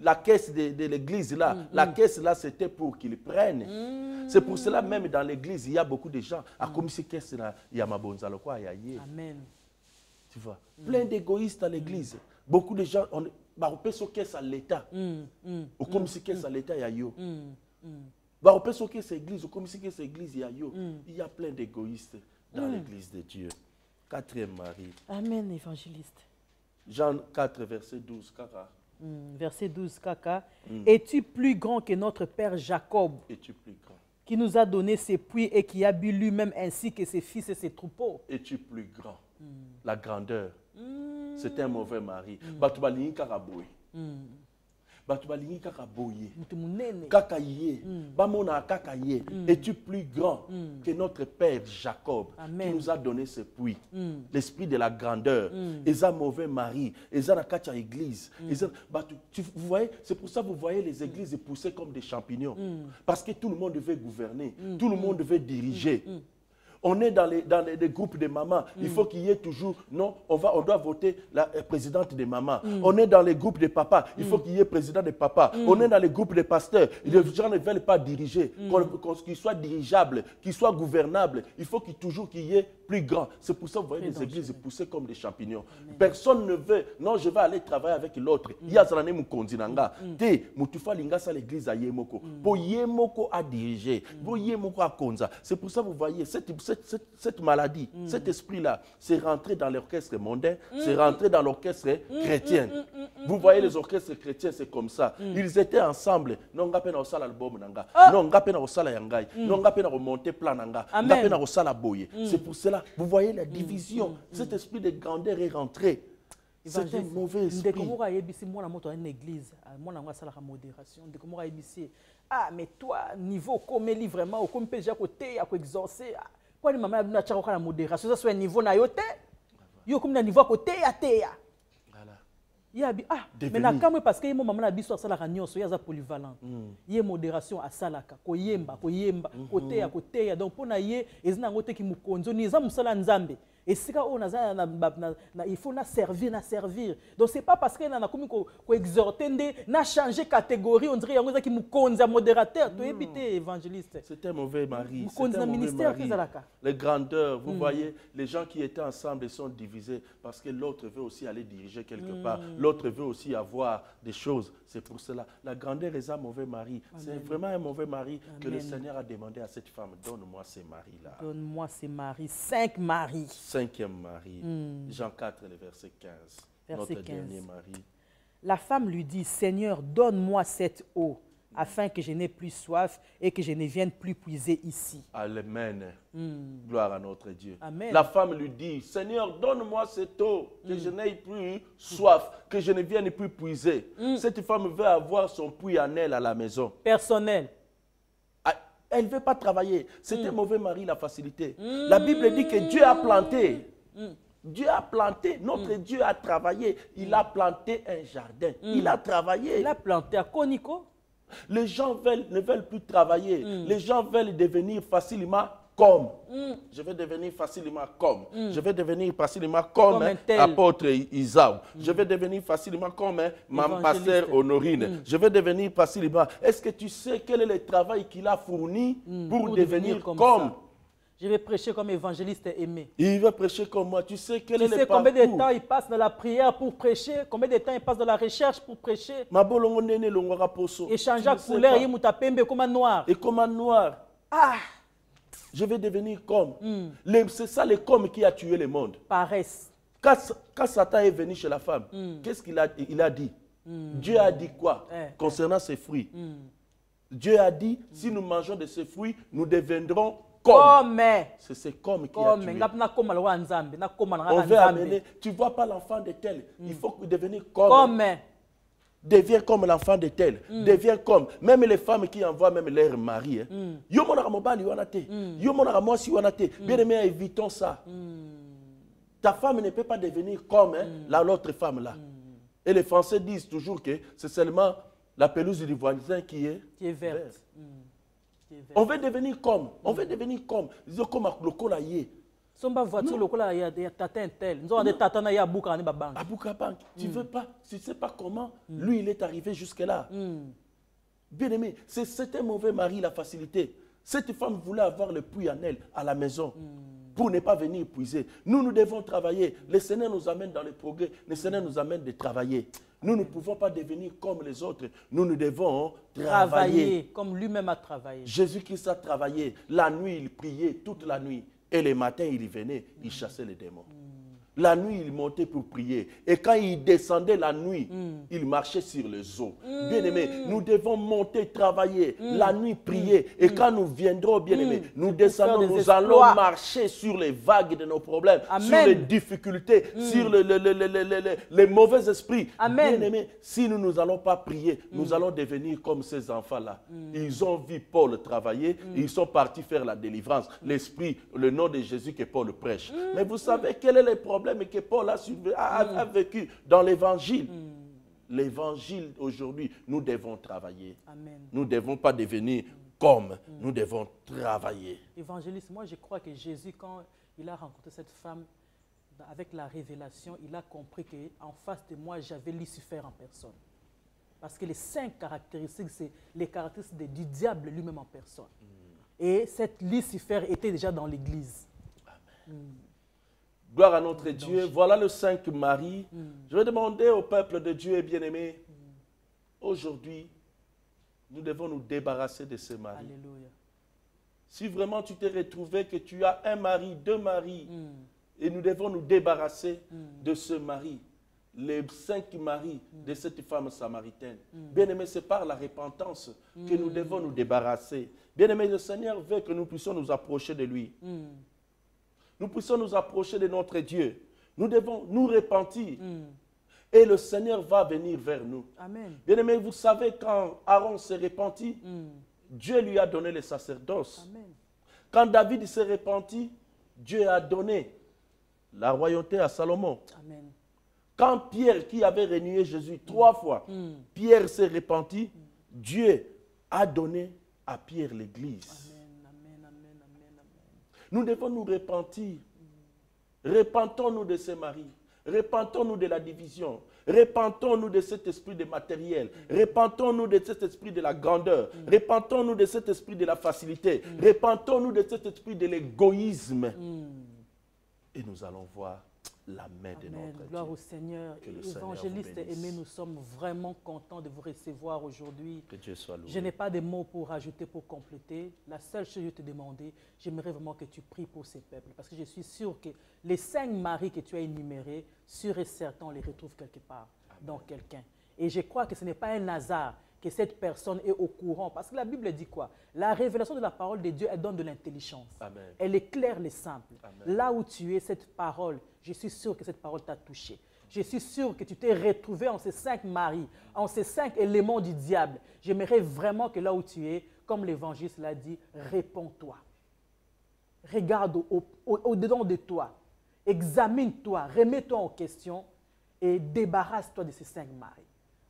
la caisse de l'église, là, la caisse, là, c'était pour qu'ils prennent. C'est pour cela, même dans l'église, il y a beaucoup de gens. Comme si caisse, là, il y a ma bonzalo, quoi, il y a. Amen. Tu vois, plein d'égoïstes à l'église. Beaucoup de gens, on peut se caisse à l'État. Ou comme si caisse à l'État, il y a yo. On peut se caisse à l'église, ou comme si caisse à l'église, il y a yo. Il y a plein d'égoïstes dans l'église de Dieu. Quatrième Marie. Amen, évangéliste. Jean 4, verset 12, Kaka. Verset 12, Kaka. Es-tu plus grand que notre père Jacob? Es-tu plus grand? qui nous a donné ses puits et qui a bu lui-même ainsi que ses fils et ses troupeaux. Es-tu plus grand? La grandeur. C'était un mauvais mari. Batubalingi kakaboye. Batubalingi kakaboye. Kakaye. Bamona kakaye. Es-tu plus grand que notre père Jacob qui nous a donné ce puits? L'esprit de la grandeur. Et un mauvais mari. Et ça n'a église. Vous voyez, c'est pour ça que vous voyez les églises pousser comme des champignons. Parce que tout le monde veut gouverner. Tout le monde veut diriger. On est dans les groupes de mamans. Il faut qu'il y ait toujours, non, on doit voter la présidente des mamans. On est dans les groupes de papas. Il faut qu'il y ait président de papa. On est dans les groupes de pasteurs. Les gens ne veulent pas diriger. Qu'ils soient dirigeables, qu'ils soient gouvernables. Il faut toujours qu'il y ait plus grand. C'est pour ça que vous voyez les églises pousser comme des champignons. Personne ne veut, non, je vais aller travailler avec l'autre. Il y a Zanané Mukondinanga. Te, Mutufa Lingasa l'église à Yemoko. Pour Yemoko à diriger. Pour Yemoko à Konza. C'est pour ça que vous voyez cette maladie, cet esprit-là, c'est rentré dans l'orchestre mondain, c'est rentré dans l'orchestre chrétien. Vous voyez les orchestres chrétiens, c'est comme ça. Ils étaient ensemble. Non, on a fait l'album nanga. Non, on a fait la yangai. Non, on a fait remonter plan nanga. On a fait la boye. C'est pour cela, vous voyez la division. Cet esprit de grandeur est rentré. C'est un mauvais esprit. Moi, je une église. Moi, je la modération. Ah, mais toi, niveau comme vraiment, comme déjà côté, à quoi exaucer. Quoi, maman a bien la modération. Ça soit un niveau na yote. Yo comme un niveau côté à terre. Voilà. Ah, mais na quand parce que mon maman a biso sala ranyo so yaza polyvalent. Yé modération à salaka, koyemba, côté à côté. Donc pour na yé ezina ngote ki mukonzo ni za musala nzambe. Et c'est quand on a il faut servir. Donc ce n'est pas parce qu'on a commis qu'on exhorte, on a changé de catégorie, on dirait qu'il y a un modérateur, tu es évangéliste. C'était un mauvais mari. C'était un mauvais mari. Les grandeurs, vous voyez, les gens qui étaient ensemble sont divisés parce que l'autre veut aussi aller diriger quelque part. L'autre veut aussi avoir des choses. C'est pour cela. La grandeur est un mauvais mari. C'est vraiment un mauvais mari que le Seigneur a demandé à cette femme. Donne-moi ces maris-là. Donne-moi ces maris. 5 maris. 5e mari, Jean 4, le verset 15, notre dernier mari. La femme lui dit, Seigneur, donne-moi cette eau, afin que je n'ai plus soif et que je ne vienne plus puiser ici. Amen. Gloire à notre Dieu. Amen. La femme lui dit, Seigneur, donne-moi cette eau, que je n'ai plus soif, que je ne vienne plus puiser. Cette femme veut avoir son puits en elle à la maison. Personnel. Elle ne veut pas travailler. C'est un mauvais mari, la facilité. La Bible dit que Dieu a planté. Dieu a planté. Notre Dieu a travaillé. Il a planté un jardin. Il a travaillé. Il a planté à Koniko. Les gens ne veulent plus travailler. Les gens veulent devenir facilement comme. Je vais devenir facilement comme. Je vais devenir facilement comme apôtre Isaou. Je vais devenir facilement comme ma pasteur Honorine. Je vais devenir facilement. Est-ce que tu sais quel est le travail qu'il a fourni pour devenir comme ça? Je vais prêcher comme évangéliste aimé. Il va prêcher comme moi. Tu sais quel est le parcours? Combien de temps il passe dans la prière pour prêcher? Combien de temps il passe dans la recherche pour prêcher? Échanger couleur, il m'a pembe comme un noir. Et comme un noir. Ah! Je vais devenir comme. C'est ça le comme qui a tué le monde. Paresse. Quand Satan est venu chez la femme, qu'est-ce qu'il a dit? Dieu a dit quoi concernant ses fruits? Dieu a dit, si nous mangeons de ces fruits, nous deviendrons comme. C'est ce comme qui a tué. On veut amener, tu ne vois pas l'enfant de tel, il faut devenir comme. Deviens comme l'enfant de tel. Deviens comme. Même les femmes qui envoient même leur mari. Yo monara mobali wanate. Yo monara mwasi wanate. Bien aimé, évitons ça. Ta femme ne peut pas devenir comme l'autre femme là. Et les Français disent toujours que c'est seulement la pelouse du voisin qui est verte. On veut devenir comme. On veut devenir comme. Ils ont comme le colayer. Somba voiture lokola ya tata tel. Nous avons des tata na ya buka ni banque. Abuka banque. Tu veux pas, tu sais pas comment lui il est arrivé jusque là. Bien aimé, c'est un mauvais mari la facilité. Cette femme voulait avoir le puits en elle à la maison pour ne pas venir puiser. Nous devons travailler. Le Seigneur nous amène dans le progrès. Le Seigneur nous amène de travailler. Nous ne pouvons pas devenir comme les autres. Nous devons travailler. Comme lui-même a travaillé. Jésus-Christ a travaillé. La nuit, il priait toute la nuit. Et le matin, il venait, il chassait les démons. La nuit, il montait pour prier. Et quand il descendait la nuit, il marchait sur les eaux. Bien-aimés, nous devons monter, travailler, la nuit prier. Et quand nous viendrons, bien-aimés, nous descendons, nous allons marcher sur les vagues de nos problèmes, sur les difficultés, sur les mauvais esprits. Bien-aimés, si nous ne allons pas prier, nous allons devenir comme ces enfants-là. Ils ont vu Paul travailler, ils sont partis faire la délivrance. L'esprit, le nom de Jésus que Paul prêche. Mais vous savez quel est le problème que Paul a vécu dans l'évangile. L'évangile aujourd'hui, nous devons travailler. Amen. Nous ne devons pas devenir comme, nous devons travailler. Évangéliste, moi je crois que Jésus, quand il a rencontré cette femme, avec la révélation, il a compris qu'en face de moi, j'avais Lucifer en personne. Parce que les 5 caractéristiques, c'est les caractéristiques du diable lui-même en personne. Et cette Lucifer était déjà dans l'église. Gloire à notre Dieu. Voilà le 5 Marie. Je vais demander au peuple de Dieu, bien-aimé, aujourd'hui, nous devons nous débarrasser de ces maris. Alléluia. Si vraiment tu t'es retrouvé que tu as un mari, 2 maris, et nous devons nous débarrasser de ce mari, les 5 maris de cette femme samaritaine. Bien-aimé, c'est par la repentance que nous devons nous débarrasser. Bien-aimé, le Seigneur veut que nous puissions nous approcher de lui. Nous puissions nous approcher de notre Dieu. Nous devons nous repentir. Et le Seigneur va venir vers nous. Amen. Bien-aimé, vous savez, quand Aaron s'est repenti, Dieu lui a donné le sacerdoce. Amen. Quand David s'est repenti, Dieu a donné la royauté à Salomon. Amen. Quand Pierre, qui avait renié Jésus 3 fois, Pierre s'est repenti, Dieu a donné à Pierre l'Église. Nous devons nous repentir. Repentons-nous de ces maris. Repentons-nous de la division. Repentons-nous de cet esprit de matériel. Repentons-nous de cet esprit de la grandeur. Repentons-nous de cet esprit de la facilité. Repentons-nous de cet esprit de l'égoïsme. Et nous allons voir la main de notre Dieu. Gloire au Seigneur. Évangéliste aimé, nous sommes vraiment contents de vous recevoir aujourd'hui. Que Dieu soit loué. Je n'ai pas de mots pour rajouter, pour compléter. La seule chose que je te demandais, j'aimerais vraiment que tu pries pour ces peuples. Parce que je suis sûr que les 5 maris que tu as énumérés, sûr et certain, on les retrouve quelque part, dans quelqu'un. Et je crois que ce n'est pas un hasard que cette personne est au courant. Parce que la Bible dit quoi? La révélation de la parole de Dieu, elle donne de l'intelligence. Elle éclaire les simples. Amen. Là où tu es, cette parole, je suis sûr que cette parole t'a touché. Je suis sûr que tu t'es retrouvé en ces 5 maris, en ces 5 éléments du diable. J'aimerais vraiment que là où tu es, comme l'évangéliste l'a dit, réponds-toi. Regarde au-dedans de toi. Examine-toi, remets-toi en question et débarrasse-toi de ces 5 maris.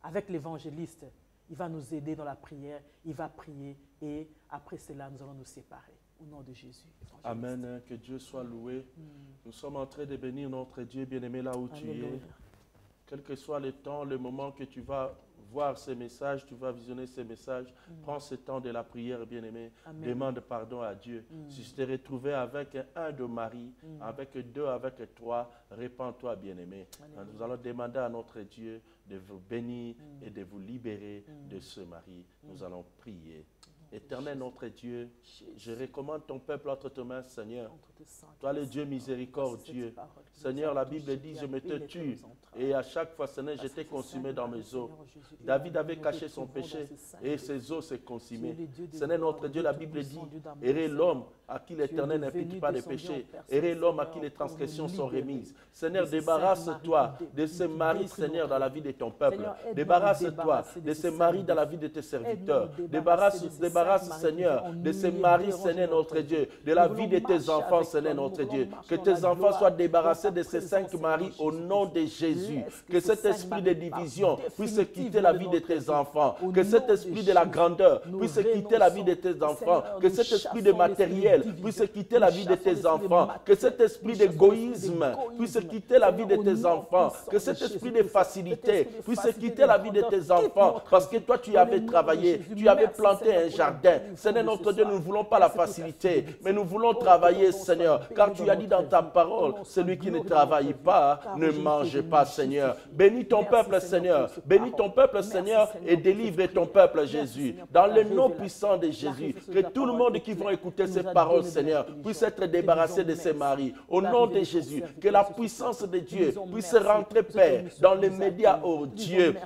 Avec l'évangéliste, il va nous aider dans la prière, il va prier et après cela, nous allons nous séparer. Au nom de Jésus. Amen. Que Dieu soit loué. Nous sommes en train de bénir notre Dieu bien-aimé là où tu es. Quel que soit le temps, le moment que tu vas voir ces messages, tu vas visionner ces messages, prends ce temps de la prière bien-aimé. Demande pardon à Dieu. Si tu t'es retrouvé avec un de mari, avec 2, avec 3, répands-toi bien-aimé. Nous allons demander à notre Dieu de vous bénir et de vous libérer de ce mari. Nous allons prier. Éternel notre Dieu, je recommande ton peuple entre tes mains, Seigneur. Toi le Dieu miséricordieux. Seigneur, la Bible dit, je me te tue. Et à chaque fois, Seigneur, j'étais consumé dans mes os. David avait caché son péché et ses os s'est consumés. Seigneur notre Dieu, la Bible dit, errez l'homme à qui l'Éternel n'impute pas de péché. Errez l'homme à qui les transgressions sont remises. Seigneur, débarrasse-toi de ces maris, Seigneur, dans la vie de ton peuple. Débarrasse-toi de ces maris dans la vie de tes serviteurs. Débarrasse, Seigneur, de ces maris, Seigneur notre Dieu, de la vie de tes enfants, Seigneur notre Dieu. Que tes enfants soient débarrassés de ces 5 maris au nom de Jésus. Que cet esprit de division puisse quitter la vie de tes enfants. Que cet esprit de la grandeur puisse quitter la vie de tes enfants. Que cet esprit de matériel puisse quitter la vie de tes enfants. Que cet esprit d'égoïsme puisse quitter la vie de tes enfants. Que cet esprit de facilité puisse quitter la vie de tes enfants. Parce que toi, tu avais travaillé, tu avais planté un jardin. jardin. Seigneur notre Dieu, nous ne voulons pas la facilité, mais nous voulons travailler, Seigneur, car tu as dit dans ta parole, celui qui ne travaille pas ne mange pas, Seigneur. Bénis ton peuple, Seigneur. Bénis ton peuple, Seigneur, et délivre ton peuple, Jésus. Dans le nom puissant de Jésus, que tout le monde qui va écouter ces paroles, Seigneur, puisse être débarrassé de ses maris. Au nom de Jésus, que la puissance de Dieu puisse rentrer, Père, dans les médias, oh Dieu.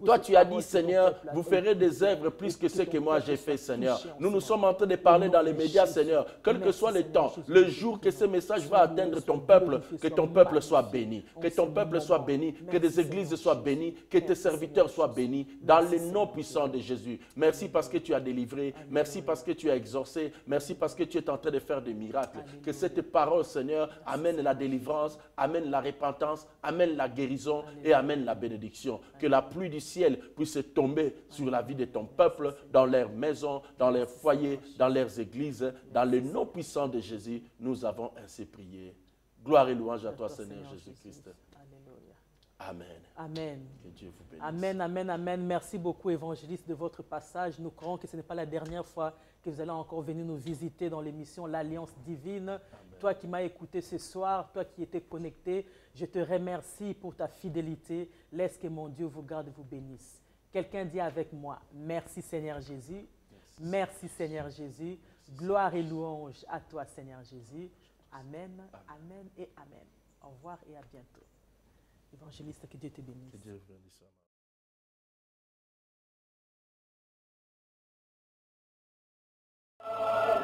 Toi, tu as dit, Seigneur, vous ferez des œuvres plus que ce que moi j'ai fait, Seigneur. Nous sommes en train de parler dans les médias, Seigneur. Quel que soit le temps, le jour que ce message va atteindre ton peuple, que ton peuple soit béni. Que ton peuple soit béni, que des églises soient bénies, que tes serviteurs soient bénis, dans le nom puissant de Jésus. Merci parce que tu as délivré, merci parce que tu as exaucé, merci parce que tu es en train de faire des miracles. Que cette parole, Seigneur, amène la délivrance, amène la repentance, amène la guérison et amène la bénédiction. Que la pluie du ciel puisse tomber sur la vie de ton peuple, dans leurs maisons, dans leurs foyers, dans leurs églises. Dans le nom puissant de Jésus, nous avons ainsi prié. Gloire et louange à toi, Seigneur Jésus-Christ. Amen. Amen. Que Dieu vous bénisse. Amen, amen, amen. Merci beaucoup, évangéliste, de votre passage. Nous croyons que ce n'est pas la dernière fois que vous allez encore venir nous visiter dans l'émission L'Alliance Divine. Amen. Toi qui m'as écouté ce soir, toi qui étais connecté, je te remercie pour ta fidélité. Laisse que mon Dieu vous garde et vous bénisse. Quelqu'un dit avec moi, merci Seigneur Jésus. Merci Seigneur Jésus. Gloire et louange à toi Seigneur Jésus. Amen, amen et amen. Au revoir et à bientôt. Évangéliste, que Dieu te bénisse. Que Dieu vous bénisse. Amen.